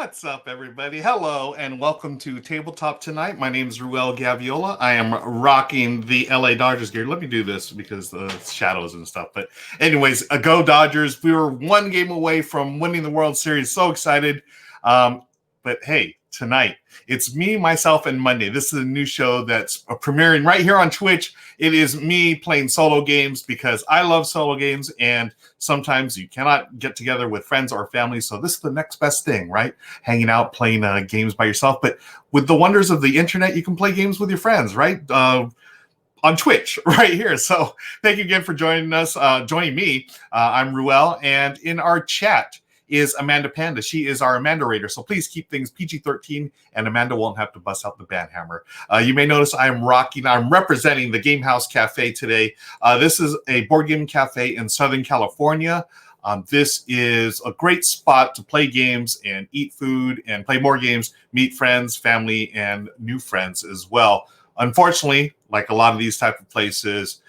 What's up, everybody? Hello, and welcome to Tabletop Tonight. My name is Ruel Gaviola. I am rocking the LA Dodgers gear. Let me do this because the shadows and stuff. But anyways, go Dodgers. We were one game away from winning the World Series. So excited. But hey, tonight, it's me, myself, and Monday. This is a new show that's premiering right here on Twitch. It is me playing solo games because I love solo games, and sometimes you cannot get together with friends or family, so this is the next best thing, right? Hanging out, playing games by yourself. But with the wonders of the internet, you can play games with your friends, right? On Twitch right here. So thank you again for joining us, joining me. I'm Ruel, and in our chat is Amanda Panda. She is our Amanda Raider, so please keep things PG-13, and Amanda won't have to bust out the band hammer. You may notice I'm representing the Game House Cafe today. This is a board game cafe in Southern California. This is a great spot to play games and eat food and play more games, meet friends, family, and new friends as well. Unfortunately, like a lot of these type of places,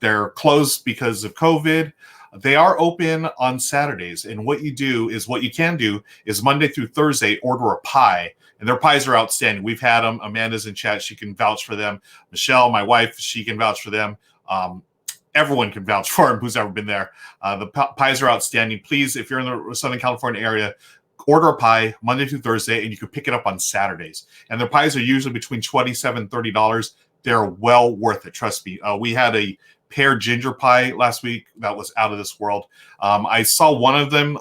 they're closed because of COVID. They are open on Saturdays, and what you can do is Monday through Thursday, order a pie, and their pies are outstanding. We've had them. Amanda's in chat. She can vouch for them. Michelle, my wife, she can vouch for them. Everyone can vouch for them who's ever been there. The pies are outstanding. Please, if you're in the Southern California area, order a pie Monday through Thursday, and you can pick it up on Saturdays. And their pies are usually between $27 and $30. They're well worth it. Trust me. We had a pear ginger pie last week that was out of this world. I saw one of them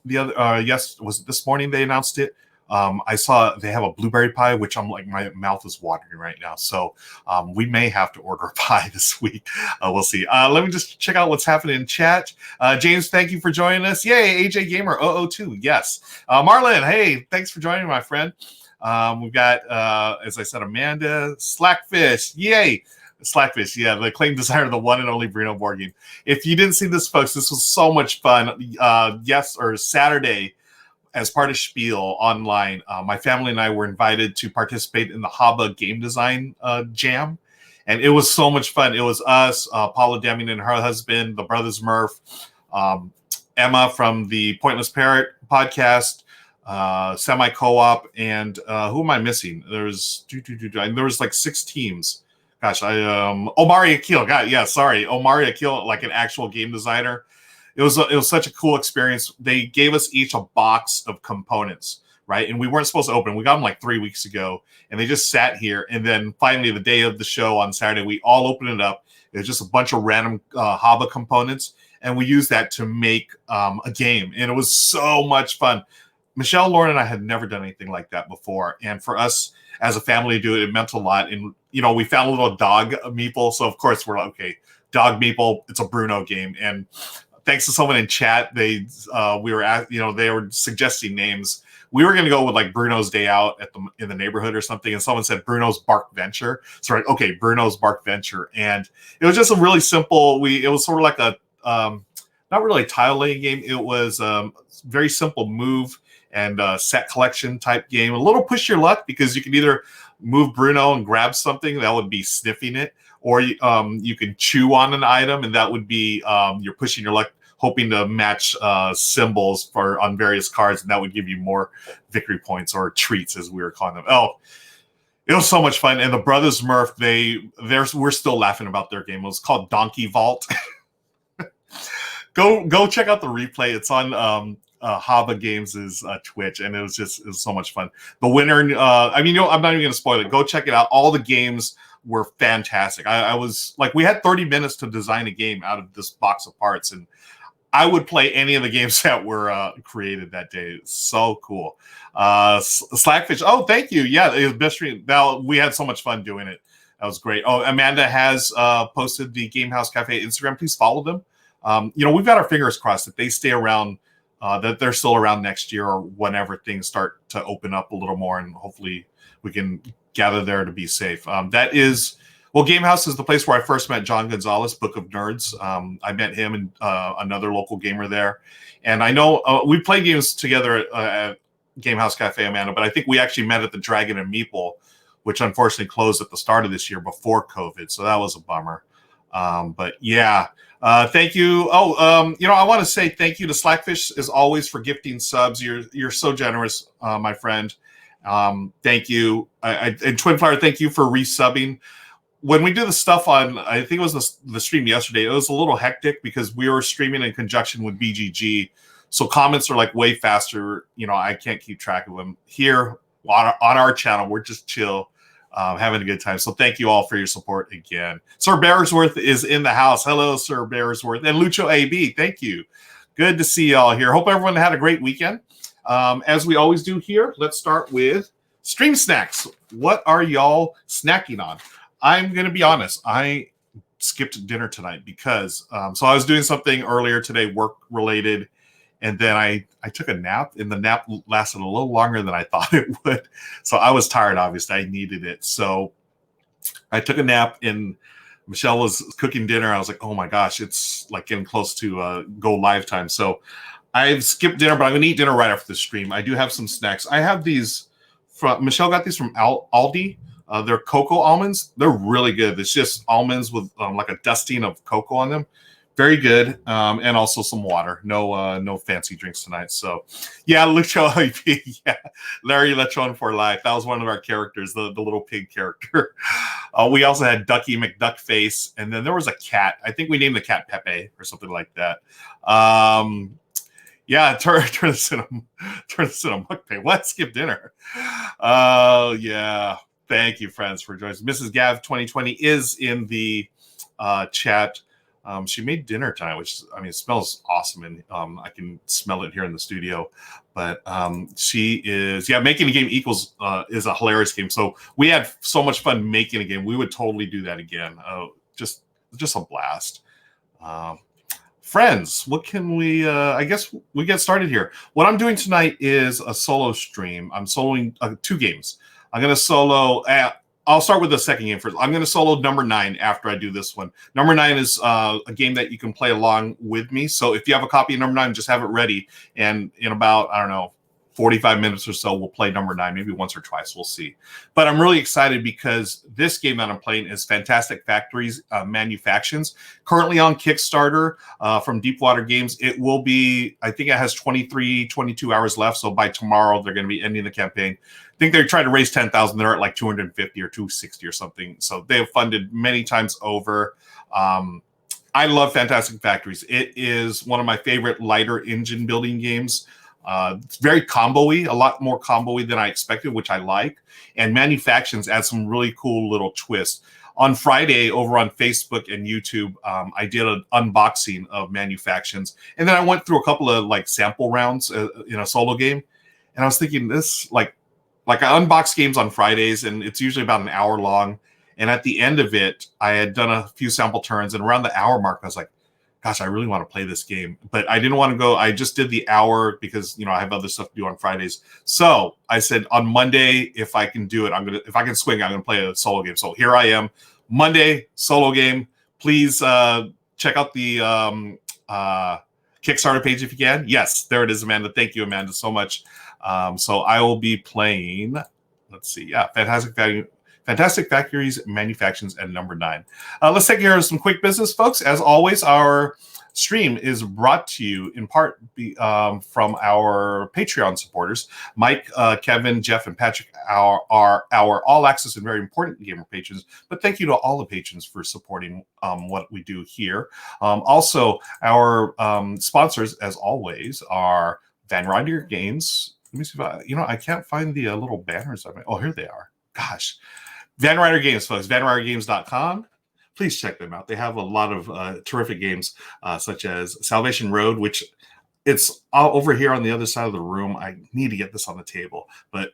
this morning they announced it. I saw they have a blueberry pie, which I'm like, my mouth is watering right now. So we may have to order a pie this week. We'll see. Let me just check out what's happening in chat. James, thank you for joining us. Yay, AJ Gamer 002. Yes. Marlon, hey, thanks for joining, my friend. We've got, as I said, Amanda, Slackfish. Yay. Slackfish, yeah, the acclaimed designer of the one and only Bruno board game. If you didn't see this, folks, this was so much fun. Saturday, as part of Spiel online, my family and I were invited to participate in the Haba game design jam, and it was so much fun. It was us, Paula Deming and her husband, the brothers Murph, Emma from the Pointless Parrot podcast, Semi Co-op, and who am I missing? There was like 6 teams. Gosh, Omari Akil. Omari Akil, like an actual game designer. It was such a cool experience. They gave us each a box of components, right? And we weren't supposed to open. We got them like 3 weeks ago, and they just sat here. And then finally, the day of the show on Saturday, we all opened it up. It was just a bunch of random Haba components, and we used that to make a game. And it was so much fun. Michelle, Lauren, and I had never done anything like that before. And for us as a family to do it, it meant a lot. And, we found a little dog meeple. So, of course, we're like, okay, dog meeple, it's a Bruno game. And thanks to someone in chat, they were suggesting names. We were going to go with like Bruno's Day Out in the neighborhood or something. And someone said Bruno's Bark Venture. So, right, okay, Bruno's Bark Venture. And it was just a really simple, it was sort of like a, not really a tile laying game. It was very simple move and set collection type game. A little push your luck because you can either move Bruno and grab something, that would be sniffing it, or you can chew on an item, and that would be you're pushing your luck, hoping to match symbols on various cards, and that would give you more victory points or treats, as we were calling them. Oh, it was so much fun. And the brothers Murph, we're still laughing about their game. It was called Donkey Vault. Go check out the replay. It's on Haba Games' Twitch, and it was so much fun. The winner, I'm not even going to spoil it. Go check it out. All the games were fantastic. I was like, we had 30 minutes to design a game out of this box of parts, and I would play any of the games that were created that day. It's so cool. Slackfish, oh, thank you. Yeah, it was best stream. Now, we had so much fun doing it. That was great. Oh, Amanda has posted the Game House Cafe Instagram. Please follow them. We've got our fingers crossed that they stay around, that they're still around next year or whenever things start to open up a little more, and hopefully we can gather there to be safe. Game House is the place where I first met John Gonzalez, Book of Nerds. I met him and another local gamer there. And I know we played games together at Game House Cafe, Amanda, but I think we actually met at the Dragon and Meeple, which unfortunately closed at the start of this year before COVID. So that was a bummer. But yeah, Thank you. Oh, I want to say thank you to Slackfish as always for gifting subs. You're so generous, my friend. Thank you. And Twinfire, thank you for resubbing. When we do the stuff on, I think it was the stream yesterday, it was a little hectic because we were streaming in conjunction with BGG. So comments are like way faster. I can't keep track of them. Here on our channel, we're just chill, having a good time. So thank you all for your support again. Sir Bearsworth is in the house. Hello, Sir Bearsworth. And Lucho AB, thank you. Good to see y'all here. Hope everyone had a great weekend. As we always do here, let's start with stream snacks. What are y'all snacking on? I'm going to be honest. I skipped dinner tonight because so I was doing something earlier today, work related, and then I took a nap, and the nap lasted a little longer than I thought it would. So I was tired, obviously. I needed it. So I took a nap, and Michelle was cooking dinner. I was like, oh my gosh, it's like getting close to go live time. So I've skipped dinner, but I'm going to eat dinner right after the stream. I do have some snacks. I have these from Michelle got these from Aldi. They're cocoa almonds. They're really good. It's just almonds with like a dusting of cocoa on them. Very good. And also some water. No fancy drinks tonight. So, yeah, Lucho, yeah, Larry Lechon for life. That was one of our characters, the little pig character. We also had Ducky McDuckface, and then there was a cat. I think we named the cat Pepe or something like that. Yeah, turn this in a mukbang. What? Skip dinner. Yeah. Thank you, friends, for joining us. Mrs. Gav 2020 is in the chat. She made dinner tonight, which it smells awesome, and I can smell it here in the studio. But she is, making a game equals is a hilarious game. So we had so much fun making a game. We would totally do that again. Just a blast. Friends, what can we? I guess we get started here. What I'm doing tonight is a solo stream. I'm soloing 2 games. I'm going to solo. I'll start with the second game first. I'm going to solo number 9 after I do this one. Number 9 is a game that you can play along with me. So if you have a copy of number 9, just have it ready. And in about, 45 minutes or so, we'll play number 9, maybe once or twice. We'll see. But I'm really excited because this game that I'm playing is Fantastic Factories Manufactions. Currently on Kickstarter from Deepwater Games. It will be, I think it has 22 hours left. So by tomorrow, they're going to be ending the campaign. I think they're trying to raise 10,000. They're at like 250 or 260 or something. So they have funded many times over. I love Fantastic Factories. It is one of my favorite lighter engine building games. It's very combo-y, a lot more combo-y than I expected, which I like. And Manufactions adds some really cool little twists. On Friday, over on Facebook and YouTube, I did an unboxing of Manufactions. And then I went through a couple of like sample rounds in a solo game. And I was thinking this, like I unbox games on Fridays, and it's usually about an hour long. And at the end of it, I had done a few sample turns, and around the hour mark, I was like, gosh, I really want to play this game. But I didn't want to go. I just did the hour because, I have other stuff to do on Fridays. So I said on Monday, if I can do it, if I can swing, I'm going to play a solo game. So here I am, Monday, solo game. Please check out the Kickstarter page if you can. Yes, there it is, Amanda. Thank you, Amanda, so much. So I will be playing, let's see. Yeah, Fantastic Factories Manufactions at number 9. Let's take care of some quick business, folks. As always, our stream is brought to you in part from our Patreon supporters. Mike, Kevin, Jeff, and Patrick are our all-access and very important gamer patrons. But thank you to all the patrons for supporting what we do here. Also, our sponsors, as always, are Van Ryder Games. Let me see if I can't find the little banners. Oh, here they are. Gosh. Van Ryder Games, folks, vanrydergames.com. Please check them out. They have a lot of terrific games, such as Salvation Road, which it's all over here on the other side of the room. I need to get this on the table, but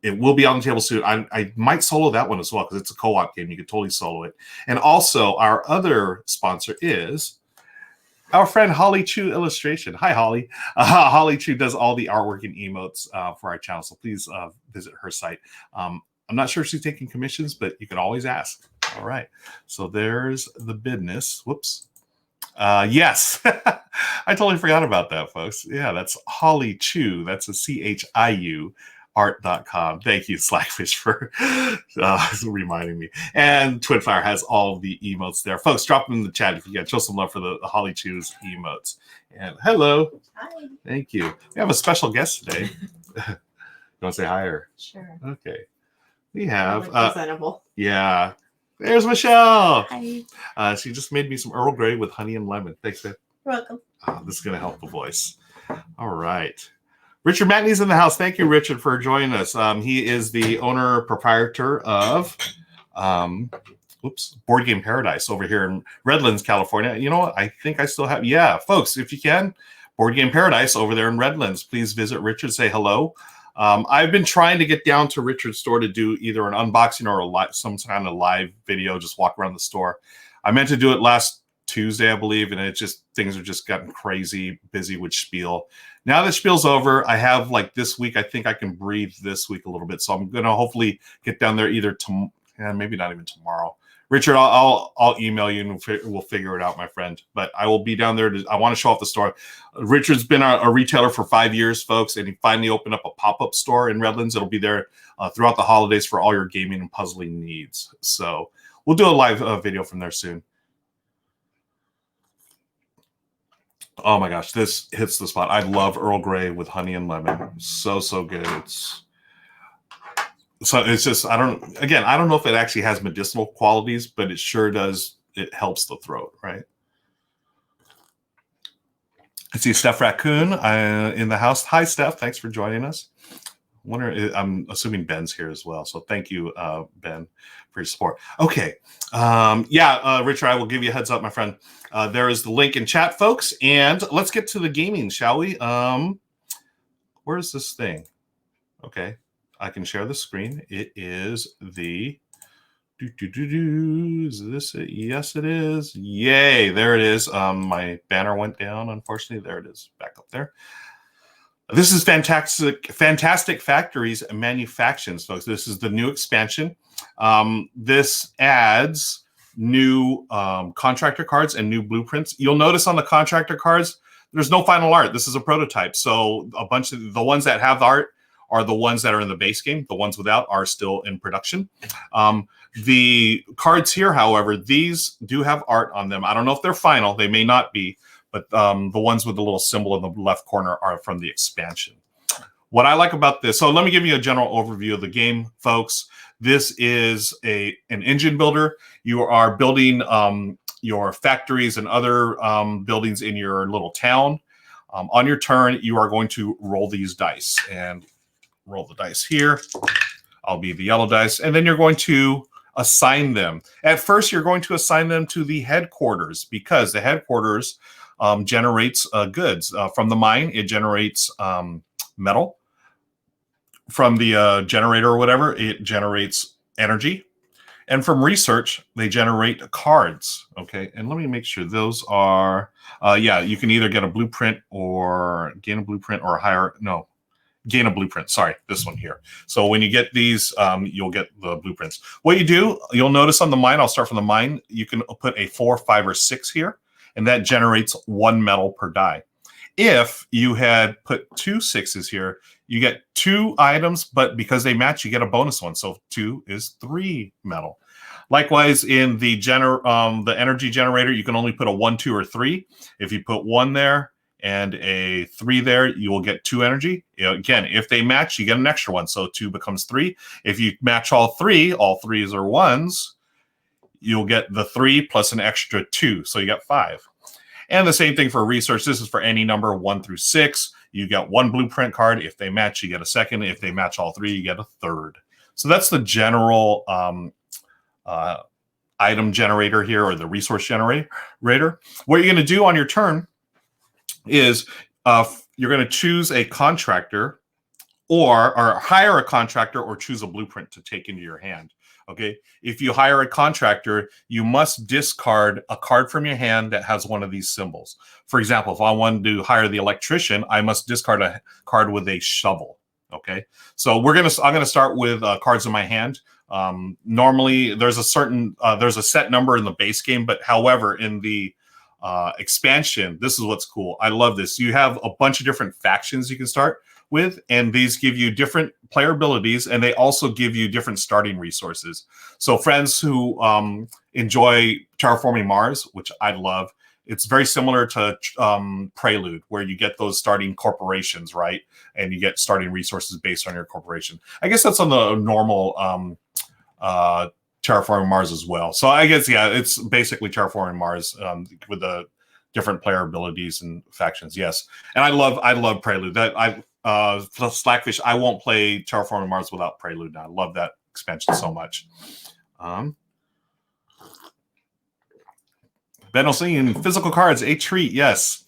it will be on the table soon. I might solo that one as well because it's a co-op game. You could totally solo it. And also, our other sponsor is our friend Holly Chu Illustration. Hi, Holly. Holly Chu does all the artwork and emotes for our channel, so please visit her site. I'm not sure if she's taking commissions, but you can always ask. All right. So there's the business. Whoops. Yes. I totally forgot about that, folks. Yeah, that's Holly Chu. That's a CHIU art.com. Thank you, Slackfish, for reminding me. And Twinfire has all of the emotes there. Folks, drop them in the chat if you can. Show some love for the Holly Chews emotes. And hello. Hi. Thank you. We have a special guest today. You want to say hi or? Sure. Okay. We have. Presentable. Yeah. There's Michelle. Hi. She just made me some Earl Grey with honey and lemon. Thanks, babe. You're welcome. This is going to help the voice. All right. Richard Matney's in the house. Thank you, Richard, for joining us. He is the owner proprietor of Board Game Paradise over here in Redlands, California. You know what? I think I still have. Yeah, folks, if you can, Board Game Paradise over there in Redlands. Please visit Richard. Say hello. I've been trying to get down to Richard's store to do either an unboxing or some kind of live video, just walk around the store. I meant to do it last Tuesday, I believe, and things are just gotten crazy busy with Spiel. Now that Spiel's over, I have this week. I think I can breathe this week a little bit, so I'm gonna hopefully get down there either maybe not even tomorrow. Richard, I'll email you and we'll figure it out, my friend. But I will be down there. I want to show off the store. Richard's been a retailer for 5 years, folks, and he finally opened up a pop-up store in Redlands. It'll be there throughout the holidays for all your gaming and puzzling needs. So we'll do a live video from there soon. Oh my gosh, this hits the spot. I love Earl Grey with honey and lemon. So good. It's just, I don't know if it actually has medicinal qualities, but it sure does. It helps the throat, right? I see Steph Raccoon in the house. Hi, Steph. Thanks for joining us. I'm assuming Ben's here as well. So thank you, Ben, for your support. Okay. Richard, I will give you a heads up, my friend. There is the link in chat, folks. And let's get to the gaming, shall we? Where's this thing? Okay. I can share the screen. It is the Is this it? Yes, it is. Yay. There it is. My banner went down, unfortunately. There it is. Back up there. This is Fantastic Factories and Manufactions, folks. This is the new expansion. This adds new contractor cards and new blueprints. You'll notice on the contractor cards, there's no final art. This is a prototype. So a bunch of the ones that have the art are the ones that are in the base game. The ones without are still in production. The cards here, however, these do have art on them. I don't know if they're final. They may not be. But the ones with the little symbol in the left corner are from the expansion. What I like about this, so let me give you a general overview of the game, folks. This is an engine builder. You are building your factories and other buildings in your little town. On your turn, you are going to roll these dice and roll the dice here. I'll be the yellow dice. And then you're going to assign them. At first, you're going to assign them to the headquarters because the headquarters generates goods. From the mine, it generates metal. From the generator or whatever, it generates energy. And from research, they generate cards. Okay, and let me make sure those are, you can either get a blueprint or gain a blueprint or gain a blueprint. Sorry, this one here. So when you get these, you'll get the blueprints. What you do, you'll notice on the mine, I'll start from the mine, you can put a 4, 5, or 6 here. And that generates 1 metal per die. If you had put 2 6s here, you get 2 items, but because they match, you get a bonus one. So 2 is 3 metal. Likewise, in the energy generator, you can only put a 1, 2, or 3. If you put 1 there and a 3 there, you will get 2 energy. Again, if they match, you get an extra one. So 2 becomes 3. If you match all 3s are 1s, you'll get the 3 plus an extra 2. So you got 5. And the same thing for research. This is for any number 1 through 6. You get 1 blueprint card. If they match, you get a second. If they match all 3, you get a third. So that's the general item generator here, or the resource generator. What you're going to do on your turn is you're going to choose a contractor or hire a contractor or choose a blueprint to take into your hand. Okay, if you hire a contractor, you must discard a card from your hand that has one of these symbols. For example, if I wanted to hire the electrician, I must discard a card with a shovel. Okay, so I'm gonna start with cards in my hand. Normally, there's a set number in the base game, but however, in the expansion, this is what's cool. I love this. You have a bunch of different factions you can start. with, and these give you different player abilities, and they also give you different starting resources. So friends who enjoy Terraforming Mars, which I love, it's very similar to Prelude, where you get those starting corporations, right? And you get starting resources based on your corporation. I guess that's on the normal Terraforming Mars as well. So I guess, yeah, it's basically Terraforming Mars with the different player abilities and factions. Yes, and I love Prelude. That Slackfish, I won't play Terraforming Mars without Prelude. I love that expansion so much. Ben O'Seen, physical cards, a treat. Yes.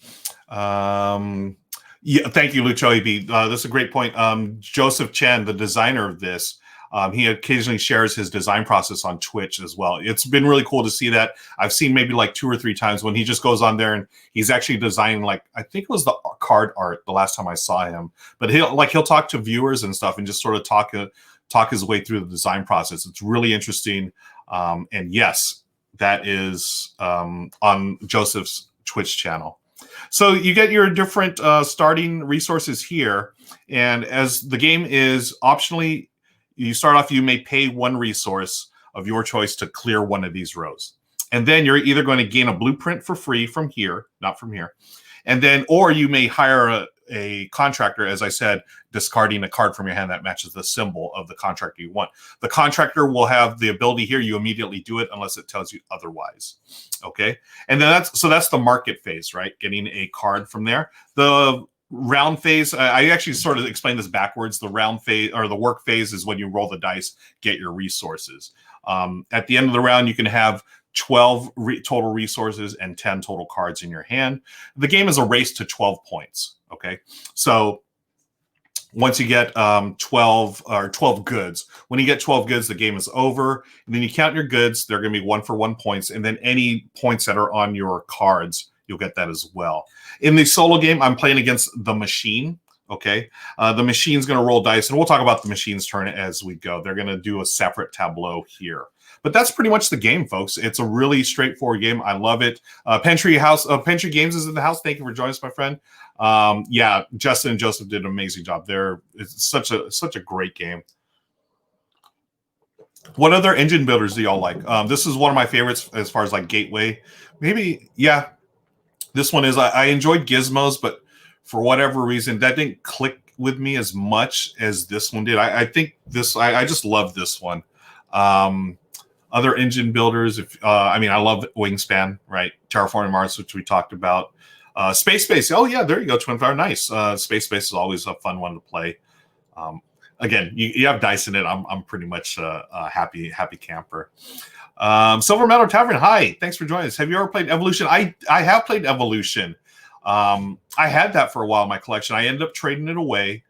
Yeah, thank you, Lucho EB. This is a great point. Joseph Chen, the designer of this, he occasionally shares his design process on Twitch as well. It's been really cool to see that. I've seen maybe like 2 or 3 times when he just goes on there and he's actually designing, like, I think it was the card art the last time I saw him. But he'll talk to viewers and stuff and just sort of talk his way through the design process. It's really interesting. And yes, that is on Joseph's Twitch channel. So you get your different starting resources here. And as the game is optionally, you start off, you may pay 1 resource of your choice to clear one of these rows. And then you're either going to gain a blueprint for free from here, not from here. And then, or you may hire a contractor, as I said, discarding a card from your hand that matches the symbol of the contractor you want. The contractor will have the ability here. You immediately do it unless it tells you otherwise. Okay. And then that's the market phase, right? Getting a card from there. The round phase, I actually sort of explained this backwards. The round phase, or the work phase, is when you roll the dice, get your resources. At the end of the round, you can have 12 total resources and 10 total cards in your hand. The game is a race to 12 points. Okay, so once you get 12 goods, when you get 12 goods, the game is over. And then you count your goods; they're going to be 1 for 1 points, and then any points that are on your cards, you'll get that as well. In the solo game, I'm playing against the machine. Okay, the machine's going to roll dice, and we'll talk about the machine's turn as we go. They're going to do a separate tableau here. But that's pretty much the game, folks. It's a really straightforward game. I love it. Pentry Games is in the house. Thank you for joining us, my friend. Yeah, Justin and Joseph did an amazing job. It's such a great game. What other engine builders do y'all like? This is one of my favorites as far as like Gateway. Maybe, yeah. This one is, I enjoyed Gizmos, but for whatever reason, that didn't click with me as much as this one did. I think this, I just love this one. Other engine builders, I mean, I love Wingspan, right? Terraforming Mars, which we talked about. Space Base, oh yeah, there you go, Twin Fire, nice. Space Base is always a fun one to play. Again, you have dice in it. I'm pretty much a happy camper. Silver Meadow Tavern, hi, thanks for joining us. Have you ever played Evolution? I have played Evolution. I had that for a while in my collection. I ended up trading it away.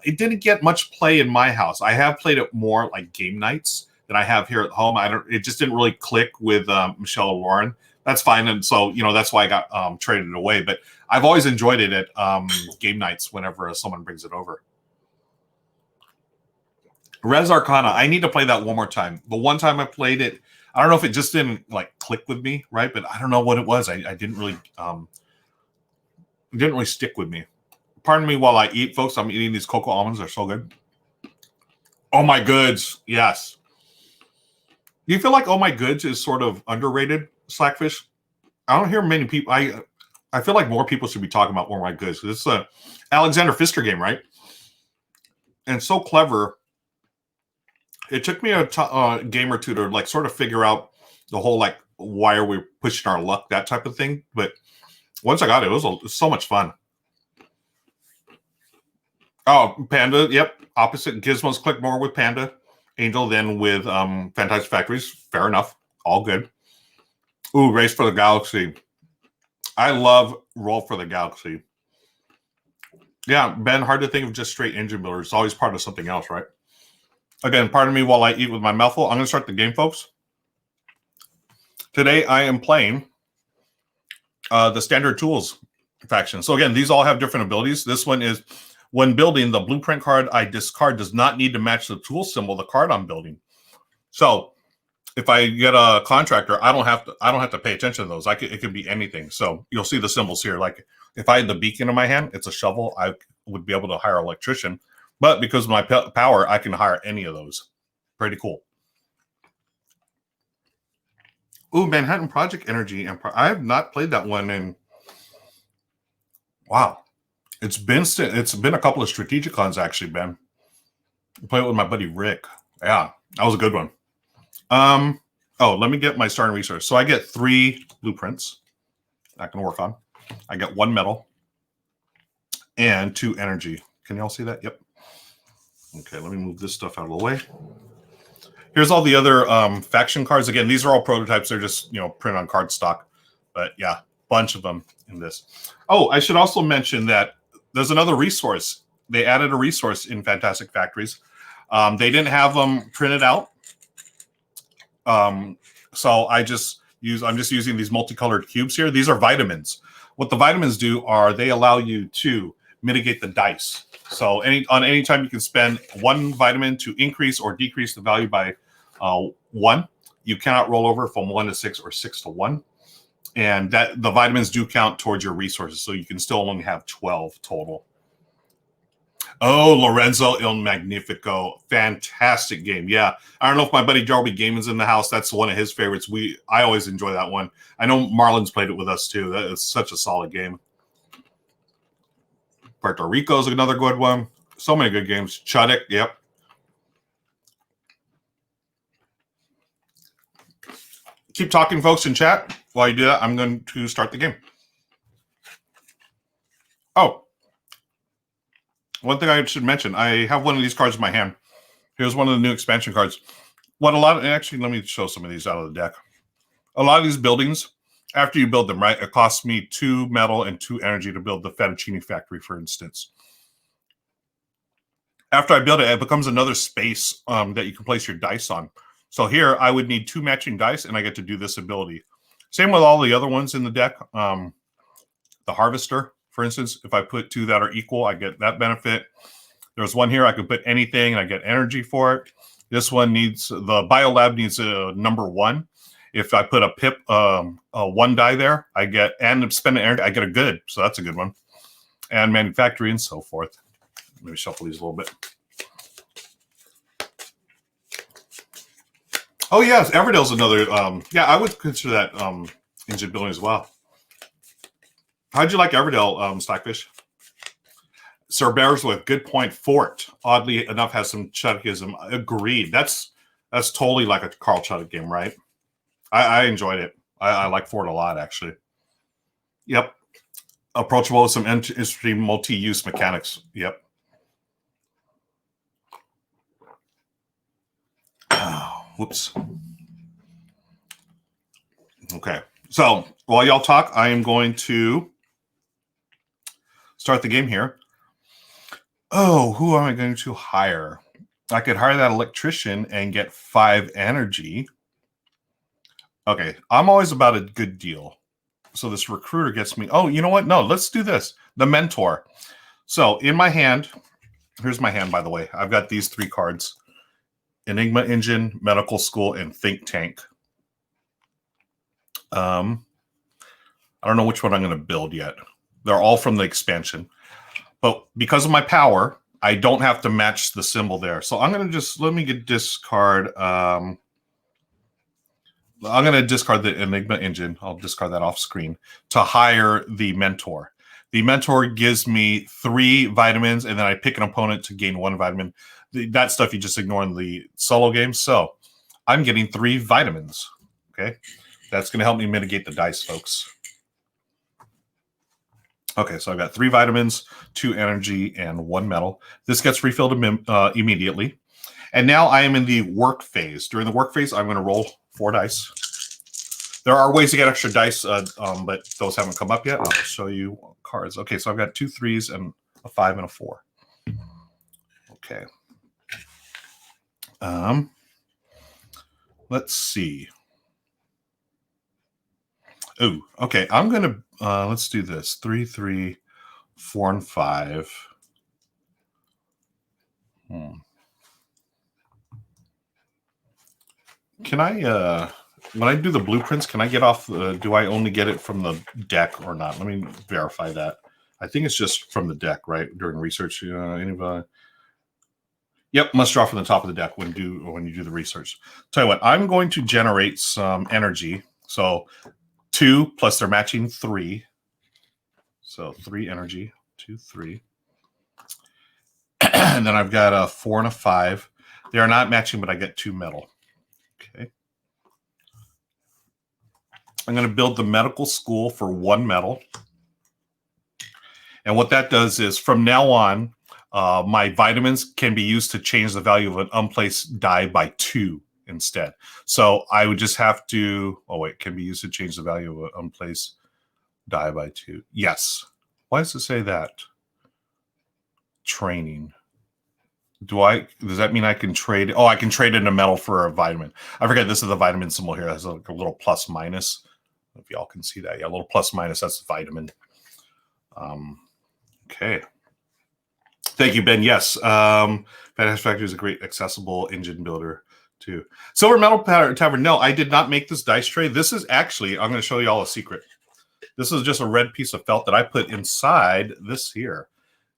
It didn't get much play in my house. I have played it more like game nights than I have here at home. It just didn't really click with Michelle or Lauren. That's fine, and so that's why I got traded away. But I've always enjoyed it at game nights whenever someone brings it over. Res Arcana, I need to play that one more time. The one time I played it, I don't know if it just didn't like click with me, right? But I don't know what it was. I didn't really it didn't really stick with me. Pardon me while I eat, folks. I'm eating these cocoa almonds. They're so good. Oh My Goods, yes. Do you feel like Oh My Goods is sort of underrated, Slackfish? I don't hear many people. I feel like more people should be talking about Oh My Goods. It's a Alexander Pfister game, right? And so clever. It took me a game or two to like sort of figure out the whole like why are we pushing our luck, that type of thing. But once I got it, it was so much fun. Oh, Panda, yep. Opposite. Gizmos click more with Panda. Angel then with Fantastic Factories. Fair enough. All good. Ooh, Race for the Galaxy. I love Roll for the Galaxy. Yeah, Ben, hard to think of just straight engine builder. It's always part of something else, right? Again, pardon me while I eat with my mouthful. I'm going to start the game, folks. Today, I am playing the Standard Tools faction. So again, these all have different abilities. This one is, when building, the blueprint card I discard does not need to match the tool symbol of the card I'm building. So if I get a contractor, I don't have to pay attention to those. It could be anything. So you'll see the symbols here. Like if I had the beacon in my hand, it's a shovel. would be able to hire an electrician. But because of my power, I can hire any of those. Pretty cool. Ooh, Manhattan Project Energy Empire. I have not played that one in... Wow. It's been a couple of strategic cons, actually, Ben. I played it with my buddy Rick. Yeah, that was a good one. Oh, let me get my starting resource. So I get 3 blueprints I can work on. I get 1 metal and 2 energy. Can y'all see that? Yep. Okay, let me move this stuff out of the way. Here's all the other faction cards. Again, these are all prototypes. They're just, printed on cardstock. But yeah, bunch of them in this. Oh, I should also mention that there's another resource. They added a resource in Fantastic Factories. They didn't have them printed out. So I'm just using these multicolored cubes here. These are vitamins. What the vitamins do are they allow you to mitigate the dice. So any time you can spend 1 vitamin to increase or decrease the value by 1. You cannot roll over from 1 to 6 or 6 to 1. And that the vitamins do count towards your resources. So you can still only have 12 total. Oh, Lorenzo Il Magnifico. Fantastic game. Yeah. I don't know if my buddy Darby Gaiman's in the house. That's one of his favorites. I always enjoy that one. I know Marlon's played it with us too. That is such a solid game. Puerto Rico's another good one. So many good games. Chuddick, yep. Keep talking, folks, in chat. While you do that, I'm going to start the game. Oh. One thing I should mention, I have one of these cards in my hand. Here's one of the new expansion cards. Actually, let me show some of these out of the deck. A lot of these buildings, after you build them, right, it costs me 2 metal and 2 energy to build the fettuccine factory, for instance. After I build it, it becomes another space that you can place your dice on. So here, I would need 2 matching dice, and I get to do this ability. Same with all the other ones in the deck. The Harvester, for instance, if I put 2 that are equal, I get that benefit. There's one here, I can put anything, and I get energy for it. This one needs, the Biolab needs a number 1. If I put a pip, a 1 die there, I get, and spend energy, I get a good. So that's a good one. And manufacturing and so forth. Let me shuffle these a little bit. Oh, yes, Everdale's another, yeah, I would consider that engine building as well. How'd you like Everdale, Slackfish? Sir Bearsworth, good point. Fort, oddly enough, has some Chuddickism. Agreed. That's totally like a Carl Chuddick game, right? I enjoyed it. I like Fort a lot, actually. Yep. Approachable with some interesting multi-use mechanics. Yep. Oh, whoops. Okay. So while y'all talk, I am going to start the game here. Oh, who am I going to hire? I could hire that electrician and get 5 energy. Okay, I'm always about a good deal. So this recruiter gets me. Oh, you know what? No, let's do this. The mentor. So in my hand, here's my hand, by the way. I've got these 3 cards. Enigma Engine, Medical School, and Think Tank. I don't know which one I'm going to build yet. They're all from the expansion. But because of my power, I don't have to match the symbol there. So I'm going to just, let me discard. I'm going to discard the Enigma Engine. I'll discard that off screen to hire the mentor. The mentor gives me 3 vitamins, and then I pick an opponent to gain 1 vitamin. That stuff you just ignore in the solo game. So I'm getting 3 vitamins. Okay. That's going to help me mitigate the dice, folks. Okay, so I've got 3 vitamins, 2 energy, and 1 metal. This gets refilled immediately. And now I am in the work phase. During the work phase, I'm going to roll 4 dice. There are ways to get extra dice, but those haven't come up yet. I'll show you cards. Okay, so I've got 2 3s and a 5 and a 4. Okay. Let's see. Oh, okay. I'm going to, let's do this. 3 3, 4 and 5. Can I, when I do the blueprints, can I get off, do I only get it from the deck or not? Let me verify that. I think it's just from the deck, right? During research, anybody? Yep, must draw from the top of the deck when you do the research. Tell you what, I'm going to generate some energy. So 2 plus their matching 3. So 3 energy, 2, 3. And then I've got a 4 and a 5. They are not matching, but I get 2 metal. Okay. I'm going to build the medical school for 1 metal. And what that does is from now on, my vitamins can be used to change the value of an unplaced die by 2 instead. So I would just have to, can be used to change the value of an unplaced die by 2. Yes. Why does it say that? Training. Does that mean I can trade? Oh, I can trade in a metal for a vitamin. I forget this is the vitamin symbol here. It has like a little plus minus. If y'all can see that. Yeah, a little plus minus. That's the vitamin. Okay. Thank you, Ben. Yes. Fantastic Factory is a great accessible engine builder too. Silver Metal Tavern. No, I did not make this dice tray. This is actually, I'm going to show you all a secret. This is just a red piece of felt that I put inside this here.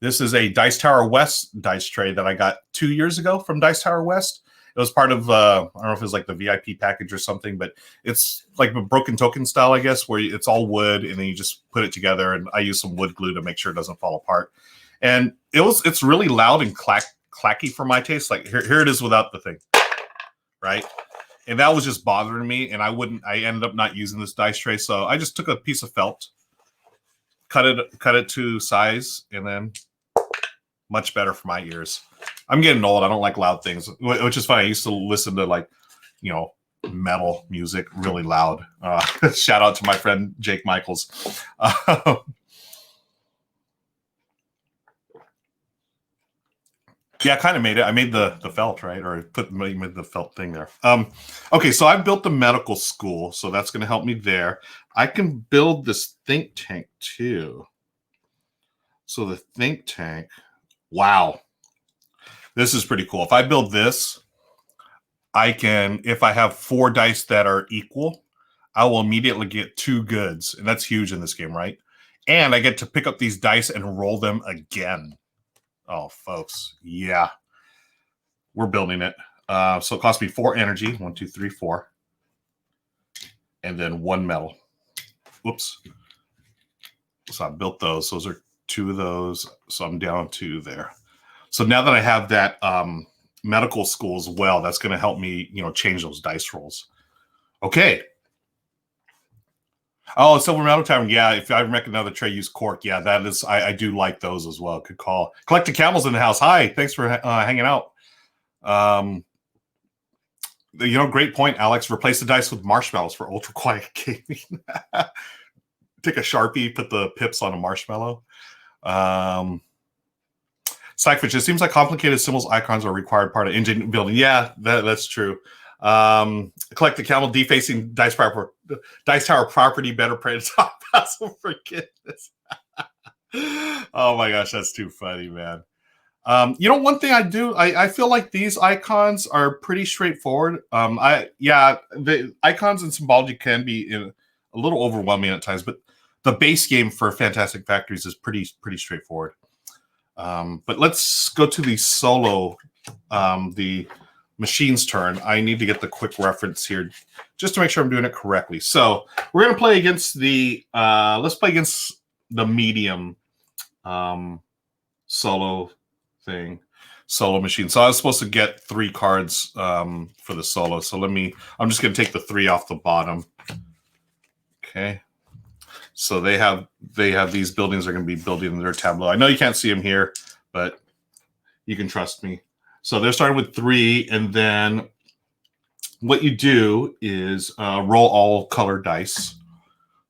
This is a Dice Tower West dice tray that I got 2 years ago from Dice Tower West. It was part of, I don't know if it was like the VIP package or something, but it's like a broken token style, I guess, where it's all wood and then you just put it together. And I use some wood glue to make sure it doesn't fall apart. And it's really loud and clacky for my taste. Like here it is without the thing, right? And that was just bothering me. And I ended up not using this dice tray. So I just took a piece of felt, cut it to size, and then much better for my ears. I'm getting old. I don't like loud things, which is funny. I used to listen to metal music really loud. Shout out to my friend Jake Michaels. Yeah, I kind of made it. I made the felt, right? Or made the felt thing there. Okay, so I built the medical school, so that's going to help me there. I can build this think tank too. So the think tank, wow. This is pretty cool. If I build this, I can, if I have 4 dice that are equal, I will immediately get 2 goods. And that's huge in this game, right? And I get to pick up these dice and roll them again. Oh, folks. Yeah. We're building it. So it cost me 4 energy. 1, 2, 3, 4. And then 1 metal. Whoops. So I built those. Those are 2 of those. So I'm down to there. So now that I have that medical school as well, that's going to help me, change those dice rolls. Okay. Oh, Silver Metal Tavern. Yeah, if I make another tray, use cork. Yeah, that is. I do like those as well. Good call. Collected Camels in the house. Hi, thanks for hanging out. Great point, Alex. Replace the dice with marshmallows for ultra quiet gaming. Take a Sharpie, put the pips on a marshmallow. Psychfish, it seems like complicated symbols, icons are a required part of engine building. Yeah, that's true. Collect the camel defacing dice tower property, better pray to top possible forgiveness. Oh my gosh, that's too funny, man. One thing I do, I feel like these icons are pretty straightforward. The icons and symbology can be a little overwhelming at times, but the base game for Fantastic Factories is pretty straightforward. But let's go to the solo, the machine's turn. I need to get the quick reference here just to make sure I'm doing it correctly. So we're going to play against let's play against the medium solo machine. So I was supposed to get 3 cards for the solo. So I'm just going to take the 3 off the bottom. Okay. So they have these buildings are going to be building in their tableau. I know you can't see them here, but you can trust me. So they're starting with 3, and then what you do is roll all colored dice.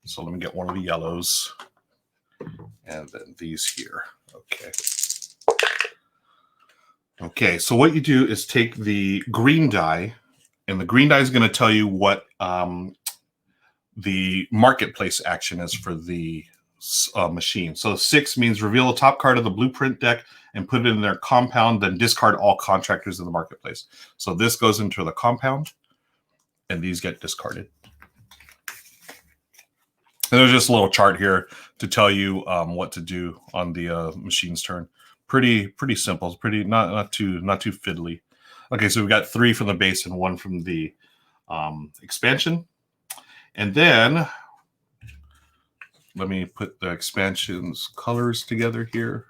So let me get one of the yellows, and then these here. Okay. Okay, so what you do is take the green die, and the green die is going to tell you what the marketplace action is for the machine. So 6 means reveal the top card of the blueprint deck and put it in their compound, then discard all contractors in the marketplace. So this goes into the compound, and these get discarded. And there's just a little chart here to tell you what to do on the machine's turn. Pretty simple. It's pretty not too fiddly. Okay, so we've got 3 from the base and 1 from the expansion. And then let me put the expansion's colors together here.